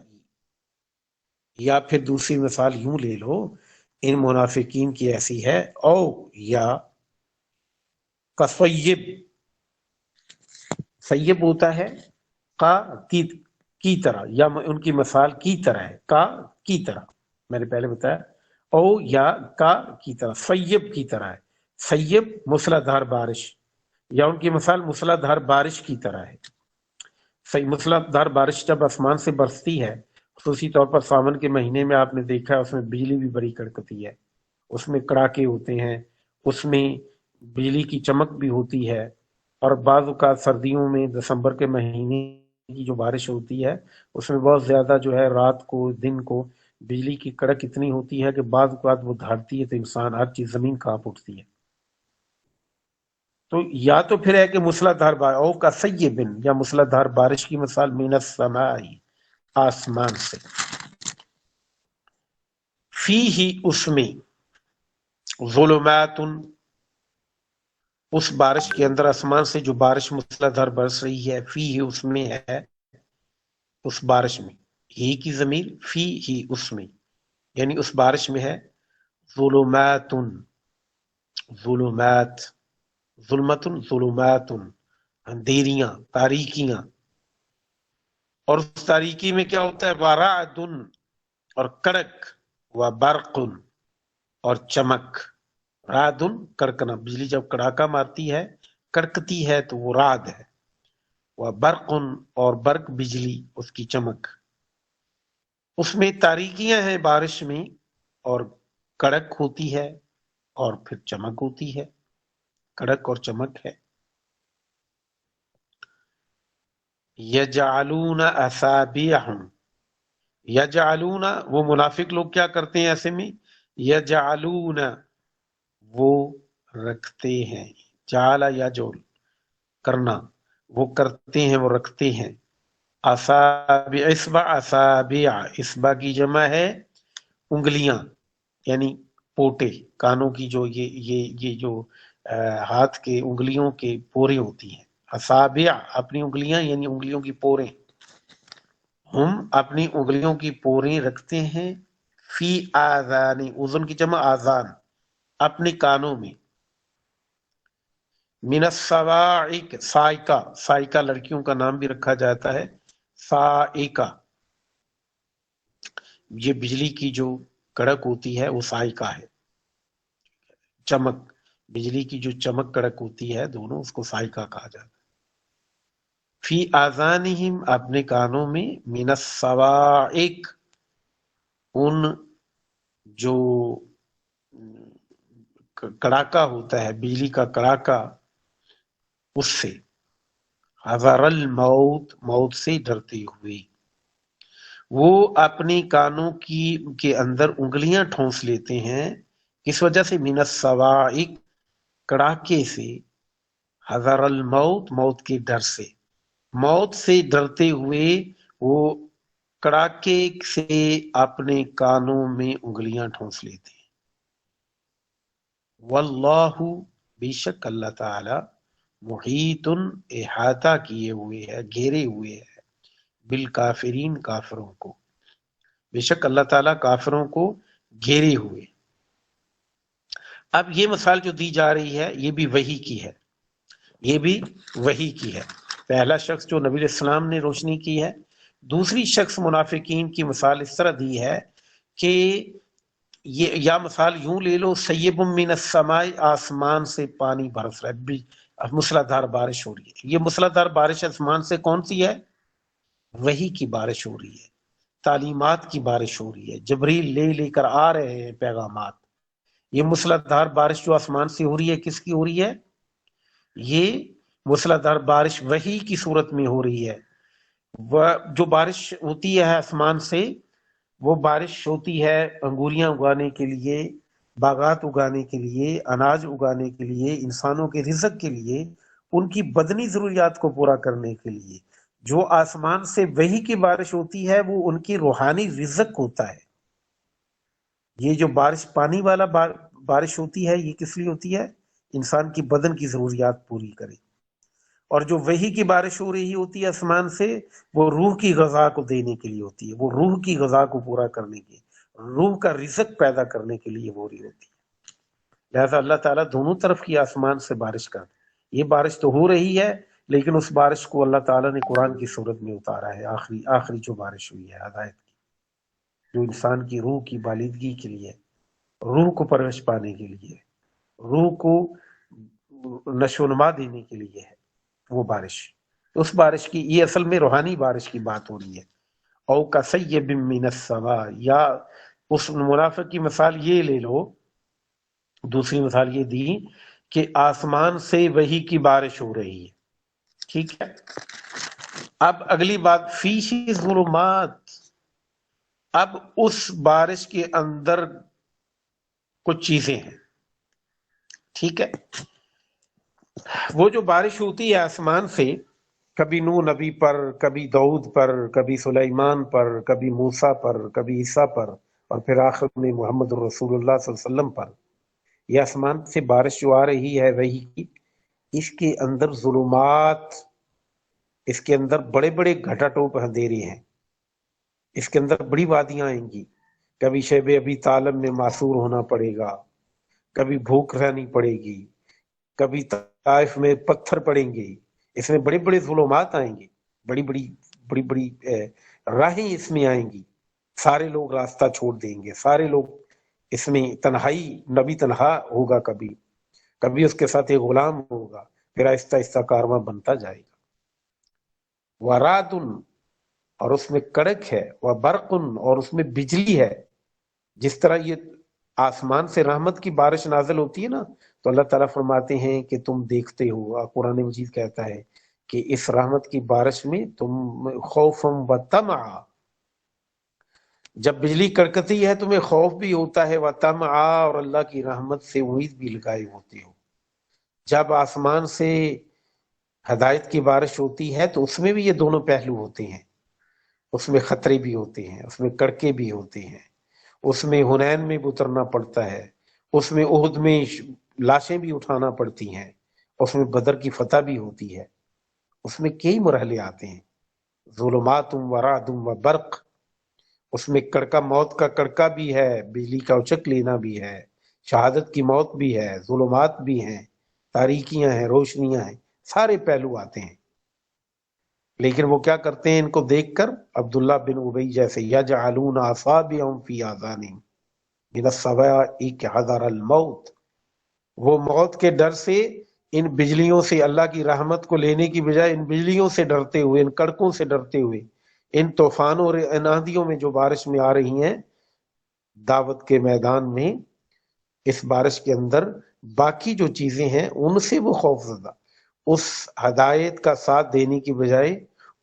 یا پھر دوسری مثال یوں لے لو ان منافقین کی ایسی ہے، او یا کصیب، سیب ہوتا ہے کا کی طرح، یا ان کی مثال کی طرح ہے، کا کی طرح، میں نے پہلے بتایا، او یا کا کی طرح، سیب کی طرح ہے، سیب موسلا دھار بارش، یا ان کی مثال موسلا دھار بارش کی طرح ہے۔ موسلا دھار بارش جب آسمان سے برستی ہے، خصوصی طور پر ساون کے مہینے میں آپ نے دیکھا ہے اس میں بجلی بھی بڑی کڑکتی ہے، اس میں کڑاکے ہوتے ہیں، اس میں بجلی کی چمک بھی ہوتی ہے، اور بعض اوقات سردیوں میں دسمبر کے مہینے کی جو بارش ہوتی ہے اس میں بہت زیادہ جو ہے رات کو دن کو بجلی کی کڑک اتنی ہوتی ہے کہ بعض اوقات وہ دھاڑتی ہے تو انسان ہر چیز زمین کانپ اٹھتی ہے۔ تو یا تو پھر ہے کہ مسلادھار بارش، او کا سیبن، یا مسلادھار بارش کی مثال من السماء، آسمان سے، فی ہی اس میں، ظلمات، اس بارش کے اندر، آسمان سے جو بارش مسلادھار برس رہی ہے، فی ہی اس میں ہے، اس بارش میں، ہی کی ضمیر فی ہی اس میں، یعنی اس بارش میں ہے، ظلمات، ظلمات، ظلمت، ظلمات، اندھیریاں، تاریکیاں، اور اس تاریکی میں کیا ہوتا ہے، ورعد، اور کڑک، وبرق، اور چمک، رعد کڑکنا، بجلی جب کڑاکا مارتی ہے کڑکتی ہے تو وہ رعد ہے، وبرق، اور برق بجلی اس کی چمک، اس میں تاریکیاں ہیں بارش میں، اور کڑک ہوتی ہے اور پھر چمک ہوتی ہے، کڑک اور چمک ہے۔ یجعلون اصابعہم، یجعلون، وہ منافق لوگ کیا کرتے ہیں ایسے میں، یجعلون، وہ رکھتے ہیں، جعل یجعل کرنا، وہ کرتے ہیں، وہ رکھتے ہیں، اصابع، اصبع، اصابع، اصبع کی جمع ہے انگلیاں، یعنی پوٹے، کانوں کی جو یہ جو ہاتھ کے انگلیوں کے پورے ہوتی ہیں، اصابع اپنی انگلیاں، یعنی انگلیوں کی پوریں، ہم اپنی انگلیوں کی پوریں رکھتے ہیں، فی آذان، اذن کی جمع آذان، اپنے کانوں میں، من الصواعق، سائقہ، سائقہ لڑکیوں کا نام بھی رکھا جاتا ہے، سائقہ، یہ بجلی کی جو کڑک ہوتی ہے وہ سائقہ ہے، چمک، بجلی کی جو چمک کڑک ہوتی ہے دونوں، اس کو سائقہ کہا جاتا ہے۔ فی آذانہم، اپنے کانوں میں، من الصواعق، ان جو کڑاکا ہوتا ہے، بجلی کا کڑاکا، اس سے، حذر الموت، موت سے ڈرتے ہوئے، وہ اپنے کانوں کے اندر انگلیاں ٹھونس لیتے ہیں، کس وجہ سے، من الصواعق، کڑاکے سے، حذر الموت، موت کے ڈر سے، موت سے ڈرتے ہوئے وہ کڑاکے سے اپنے کانوں میں انگلیاں ٹھونس لیتے ہیں۔ واللہ، بے شک اللہ تعالی، محیط، احاطہ کیے ہوئے ہے، گھیرے ہوئے ہے، بالکافرین، کافروں کو، بے شک اللہ تعالیٰ کافروں کو گھیرے ہوئے۔ اب یہ مثال جو دی جا رہی ہے یہ بھی وحی کی ہے، یہ بھی وحی کی ہے۔ پہلا شخص جو نبی علیہ السلام نے روشنی کی ہے، دوسری شخص منافقین کی مثال اس طرح دی ہے کہ یہ، یا مثال یوں لے لو، سیب من السماء، آسمان سے پانی برس رہا ہے، اب موسلادھار بارش ہو رہی ہے. یہ موسلادھار بارش آسمان سے کون سی ہے؟ وحی کی بارش ہو رہی ہے، تعلیمات کی بارش ہو رہی ہے، جبریل لے کر آ رہے ہیں پیغامات. یہ موسلادھار بارش جو آسمان سے ہو رہی ہے کس کی ہو رہی ہے؟ یہ موسلادھار بارش وحی کی صورت میں ہو رہی ہے. وہ جو بارش ہوتی ہے آسمان سے، وہ بارش ہوتی ہے انگوریاں اگانے کے لیے، باغات اگانے کے لیے، اناج اگانے کے لیے، انسانوں کے رزق کے لیے، ان کی بدنی ضروریات کو پورا کرنے کے لیے. جو آسمان سے وحی کی بارش ہوتی ہے وہ ان کی روحانی رزق ہوتا ہے. یہ جو بارش پانی والا بارش ہوتی ہے یہ کس لیے ہوتی ہے؟ انسان کی بدن کی ضروریات پوری کرے. اور جو وحی کی بارش ہو رہی ہوتی ہے آسمان سے، وہ روح کی غذا کو دینے کے لیے ہوتی ہے، وہ روح کی غذا کو پورا کرنے کے، روح کا رزق پیدا کرنے کے لیے ہو رہی ہوتی ہے. لہذا اللہ تعالیٰ دونوں طرف کی آسمان سے بارش کر، یہ بارش تو ہو رہی ہے لیکن اس بارش کو اللہ تعالیٰ نے قرآن کی صورت میں اتارا ہے. آخری جو بارش ہوئی ہے ہدایت کی، جو انسان کی روح کی بالیدگی کے لیے، روح کو پرورش پانے کے لیے، روح کو نشو و نما دینے کے لیے ہے وہ بارش. اس بارش کی، یہ اصل میں روحانی بارش کی بات ہو رہی ہے. او کصیب من السماء، یا اس منافق کی مثال یہ لے لو، دوسری مثال یہ دی کہ آسمان سے وحی کی بارش ہو رہی ہے. ٹھیک ہے. اب اگلی بات، فیہ ظلمات. اب اس بارش کے اندر کچھ چیزیں ہیں. ٹھیک ہے. وہ جو بارش ہوتی ہے آسمان سے، کبھی نوح نبی پر، کبھی داؤد پر، کبھی سلیمان پر، کبھی موسیٰ پر، کبھی عیسیٰ پر، اور پھر آخر میں محمد رسول اللہ صلی اللہ علیہ وسلم پر. یہ آسمان سے بارش جو آ رہی ہے وحی کی، اس کے اندر ظلمات، اس کے اندر بڑے بڑے گھٹا ٹوپ اندھیرے ہیں، اس کے اندر بڑی وادیاں آئیں گی. کبھی شیب ابی طالب میں معصور ہونا پڑے گا، کبھی بھوک رہنی پڑے گی، کبھی طائف میں پتھر پڑیں گے. اس میں بڑے بڑے ظلمات آئیں گے، بڑی بڑی راہیں اس میں آئیں گی. سارے لوگ راستہ چھوڑ دیں گے، سارے لوگ اس میں تنہائی، نبی تنہا ہوگا، کبھی اس کے ساتھ ایک غلام ہوگا، پھر آہستہ آہستہ کارواں بنتا جائے گا. ورعد، اور اس میں کڑک ہے، وبرق، اور اس میں بجلی ہے. جس طرح یہ آسمان سے رحمت کی بارش نازل ہوتی ہے نا، تو اللہ تعالیٰ فرماتے ہیں کہ تم دیکھتے ہو، قرآن مجید کہتا ہے کہ اس رحمت کی بارش میں تم خوفم و طمع، جب بجلی کڑکتی ہے تمہیں خوف بھی ہوتا ہے، و طمع، اور اللہ کی رحمت سے امید بھی لگائے ہوتے ہو. جب آسمان سے ہدایت کی بارش ہوتی ہے تو اس میں بھی یہ دونوں پہلو ہوتے ہیں. اس میں خطرے بھی ہوتے ہیں، اس میں کڑکے بھی ہوتے ہیں، اس میں حنین میں بھی اترنا پڑتا ہے، اس میں احد میں لاشیں بھی اٹھانا پڑتی ہیں، اس میں بدر کی فتح بھی ہوتی ہے. اس میں کئی مرحلے آتے ہیں. ظلمات و رعد و برق، اس میں کڑکا، موت کا کڑکا بھی ہے، بجلی کا اچک لینا بھی ہے، شہادت کی موت بھی ہے، ظلمات بھی ہیں، تاریکیاں ہیں، روشنیاں ہیں، سارے پہلو آتے ہیں. لیکن وہ کیا کرتے ہیں ان کو دیکھ کر؟ عبداللہ بن ابی جیسے، یجعلون اصابعهم فی آذانہم من الصواعق حذر الموت، وہ موت کے ڈر سے ان بجلیوں سے، اللہ کی رحمت کو لینے کی بجائے ان بجلیوں سے ڈرتے ہوئے، ان کڑکوں سے ڈرتے ہوئے، ان طوفانوں اور ان آندھیوں میں جو بارش میں آ رہی ہیں دعوت کے میدان میں، اس بارش کے اندر باقی جو چیزیں ہیں ان سے وہ خوف زدہ، اس ہدایت کا ساتھ دینے کی بجائے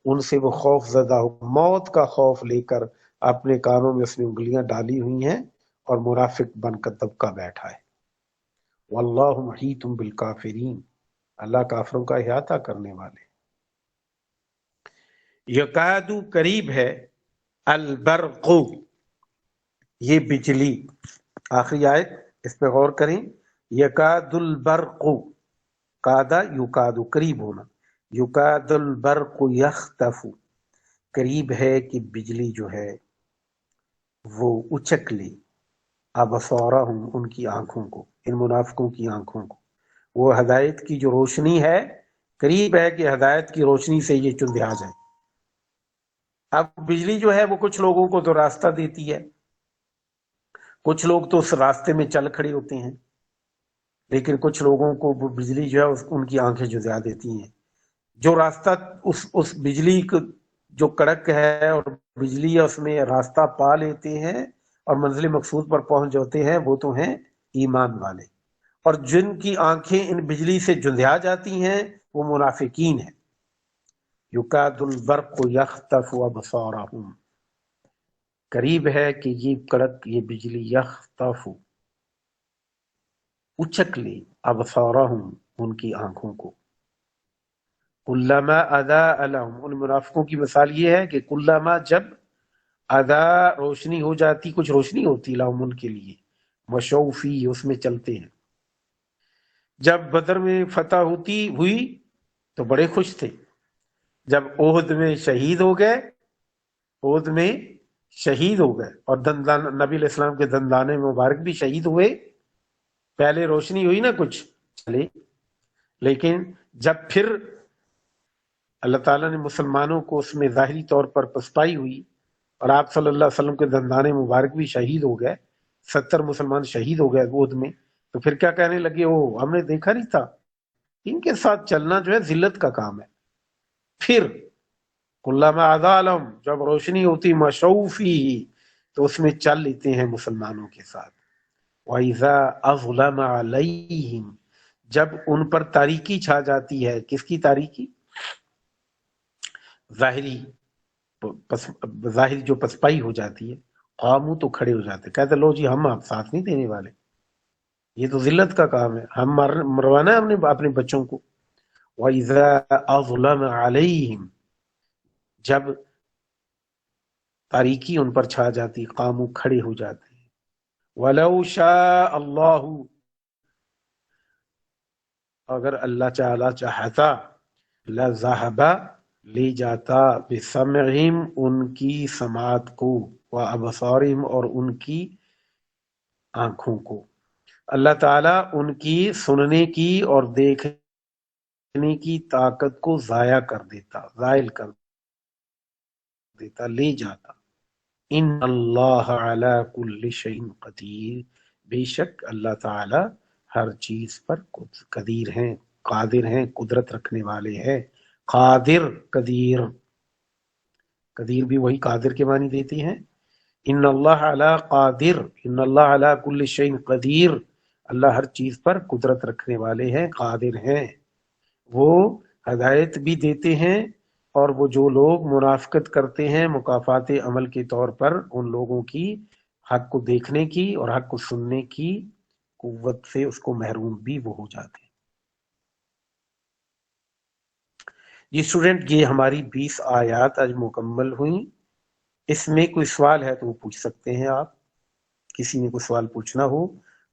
ان سے وہ خوف زدہ ہو، موت کا خوف لے کر اپنے کانوں میں اس نے انگلیاں ڈالی ہوئی ہیں اور منافق بن کر دبکا بیٹھا ہے. واللہ محیط بالکافرین، اللہ کافروں کا احاطہ کرنے والے. یکادو، قریب ہے، البرق، یہ بجلی. آخری آیت اس پہ غور کریں، یکاد البرق، کادا یکادو، قریب ہونا، یکاد البرق یخطف، قریب ہے کہ بجلی جو ہے وہ اچک لے، ابصارہم، ان کی آنکھوں کو، ان منافقوں کی آنکھوں کو. وہ ہدایت کی جو روشنی ہے، قریب ہے کہ ہدایت کی روشنی سے یہ چندھا جائے. اب بجلی جو ہے وہ کچھ لوگوں کو تو راستہ دیتی ہے، کچھ لوگ تو اس راستے میں چل کھڑے ہوتے ہیں. لیکن کچھ لوگوں کو وہ بجلی جو ہے ان کی آنکھیں جزا دیتی ہیں. جو راستہ اس بجلی کو جو کڑک ہے اور بجلی ہے اس میں راستہ پا لیتے ہیں اور منزل مقصود پر پہنچ جاتے ہیں، وہ تو ہیں ایمان والے. اور جن کی آنکھیں ان بجلی سے جھندیا جاتی ہیں وہ منافقین ہیں. یکاد البرق یخطف ابصارہم، قریب ہے کہ یہ کڑک، یہ بجلی، یخطف، اچک لے، ابصارہم، ان کی آنکھوں کو. کلما اضاء لهم، ان منافقوں کی مثال یہ ہے کہ کلما، جب اضاء، روشنی ہو جاتی، کچھ روشنی ہوتی، لهم، ان کے لیے، مشوا فیہ، اس میں چلتے ہیں. جب بدر میں فتح ہوئی تو بڑے خوش تھے. جب احد میں شہید ہو گئے، احد میں شہید ہو گئے اور نبی علیہ السلام کے دندانے مبارک بھی شہید ہوئے. پہلے روشنی ہوئی نا کچھ چلے، لیکن جب پھر اللہ تعالیٰ نے مسلمانوں کو اس میں ظاہری طور پر پسپائی ہوئی اور آپ صلی اللہ علیہ وسلم کے دندانے مبارک بھی شہید ہو گئے، 70 مسلمان شہید ہو گئے احد میں، تو پھر کیا کہنے لگے، او ہم نے دیکھا نہیں تھا. ان کے ساتھ چلنا جو ہے ذلت کا کام ہے. پھر کلما اضاء لهم، جب روشنی ہوتی، مشوا فیہ، تو اس میں چل لیتے ہیں مسلمانوں کے ساتھ. وَإِذَا أَظْلَمَ عَلَيْهِمْ، جب ان پر تاریکی چھا جاتی ہے. کس کی تاریکی؟ ظاہری جو پسپائی ہو جاتی ہے. قاموا، تو کھڑے ہو جاتے، کہتے لو جی ہم آپ ساتھ نہیں دینے والے، یہ تو ذلت کا کام ہے، ہم مروانا ہے اپنے بچوں کو. وَإِذَا أَظْلَمَ عَلَيْهِمْ، جب تاریکی ان پر چھا جاتی، قاموا، کھڑے ہو جاتے ہیں. وَلَوْ شَاءَ اللَّهُ، اگر اللہ تعالی چاہتا، لَذَهَبَ، لے جاتا، بِسَمْعِهِمْ، ان کی سماعت کو، وَأَبْصَارِهِمْ، اور ان کی آنکھوں کو. اللہ تعالیٰ ان کی سننے کی اور دیکھنے کی طاقت کو ضائع کر دیتا، زائل کر دیتا، لے جاتا. ان اللہ علی کل شیء قدیر، بے شک اللہ تعالی ہر چیز پر قدیر ہیں، قادر ہیں، قدرت رکھنے والے ہیں. قادر، قدیر، قدیر بھی وہی قادر کے معنی دیتی ہیں. ان اللہ علی قادر، ان اللہ علی کل شیء قدیر، اللہ ہر چیز پر قدرت رکھنے والے ہیں، قادر ہیں. وہ ہدایت بھی دیتے ہیں، اور وہ جو لوگ منافقت کرتے ہیں مکافات عمل کے طور پر، ان لوگوں کی حق کو دیکھنے کی اور حق کو سننے کی قوت سے اس کو محروم بھی وہ ہو جاتے ہیں. یہ اسٹوڈنٹ، یہ ہماری 20 آیات آج مکمل ہوئیں. اس میں کوئی سوال ہے تو وہ پوچھ سکتے ہیں آپ. کسی نے کوئی سوال پوچھنا ہو،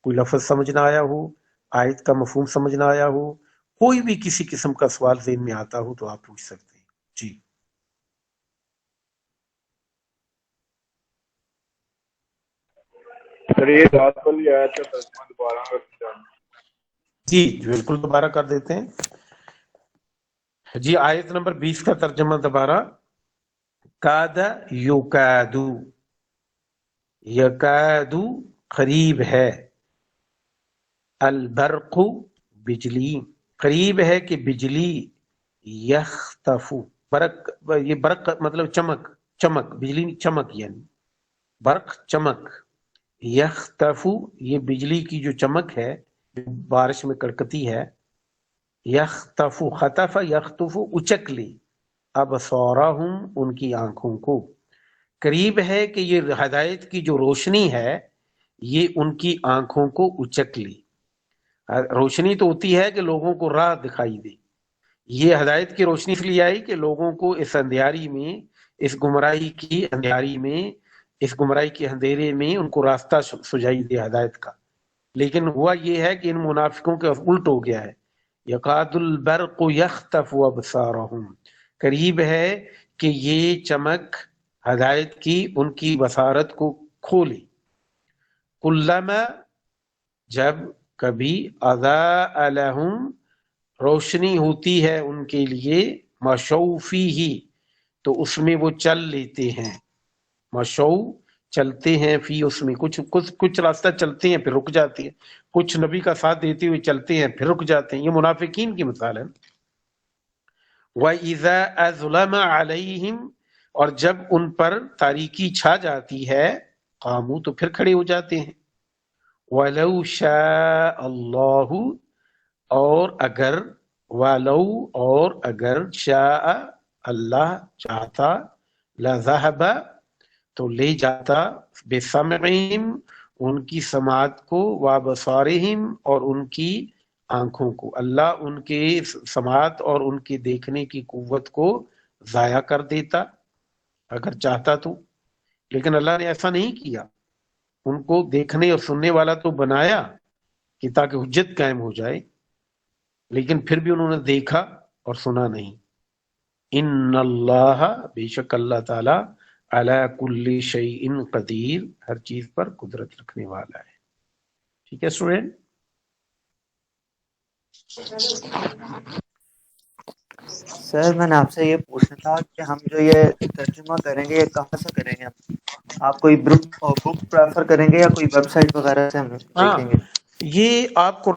کوئی لفظ سمجھ نہ آیا ہو، آیت کا مفہوم سمجھ نہ آیا ہو، کوئی بھی کسی قسم کا سوال ذہن میں آتا ہو تو آپ پوچھ سکتے ہیں. جی سر یہ رات والی آیت کا ترجمہ دوبارہ جی بالکل دوبارہ کر دیتے ہیں. جی آیت نمبر 20 کا ترجمہ دوبارہ. کاد یکادو، یکادو قریب ہے، البرق بجلی، قریب ہے کہ بجلی، یختفو، برق، یہ برق مطلب چمک، چمک، بجلی چمک، یعنی برق چمک. یختفو، یہ بجلی کی جو چمک ہے، جو بارش میں کڑکتی ہے. یختفو، خطف یختفو، اچک لے، ابصارہم، ان کی آنکھوں کو. قریب ہے کہ یہ ہدایت کی جو روشنی ہے یہ ان کی آنکھوں کو اچک لے. روشنی تو ہوتی ہے کہ لوگوں کو راہ دکھائی دے. یہ ہدایت کی روشنی اس لیے آئی کہ لوگوں کو اس اندھیاری میں، اس گمراہی کی اندھیاری میں، اس گمراہی کے اندھیرے میں ان کو راستہ سجائی دے ہدایت کا. لیکن ہوا یہ ہے کہ ان منافقوں کے الٹ ہو گیا ہے. یقاد البرق یخطف ابصارہم، قریب ہے کہ یہ چمک ہدایت کی ان کی بصارت کو کھولے. کلما، جب کبھی، اضاء لہم، روشنی ہوتی ہے ان کے لیے، مشوا فیہ، تو اس میں وہ چل لیتے ہیں. مشو، چلتے ہیں فی اس میں، کچھ راستہ چلتے ہیں پھر رک جاتے ہیں، کچھ نبی کا ساتھ دیتے ہوئے چلتے ہیں پھر رک جاتے ہیں. یہ منافقین کی مثال ہے. وَإِذَا أَظْلَمَ عَلَيْهِمْ، اور جب ان پر تاریکی چھا جاتی ہے، قاموا تو پھر کھڑے ہو جاتے ہیں. وَلَوْ شَاءَ اللَّهُ، اور اگر، وَلَوْ اور اگر، شاء اللہ چاہتا، لَذَهَبَ تو لے جاتا، بِسَمْعِهِمْ ان کی سماعت کو، وَبَصَارِهِمْ اور ان کی آنکھوں کو. اللہ ان کے سماعت اور ان کے دیکھنے کی قوت کو ضائع کر دیتا اگر چاہتا تو، لیکن اللہ نے ایسا نہیں کیا. ان کو دیکھنے اور سننے والا تو بنایا کہ تاکہ حجت قائم ہو جائے، لیکن پھر بھی انہوں نے دیکھا اور سنا نہیں. ان اللہ بے شک اللہ تعالی علی کل شیء قدیر ہر چیز پر قدرت رکھنے والا ہے. ٹھیک ہے اسٹوڈینٹ؟ سر میں نے آپ سے یہ پوچھنا تھا کہ ہم جو یہ ترجمہ کریں گے یہ کہاں سے کریں گے؟ آپ کوئی بک پریفر کریں گے یا کوئی ویب سائٹ وغیرہ سے ہم دیکھیں گے؟ یہ آپ کو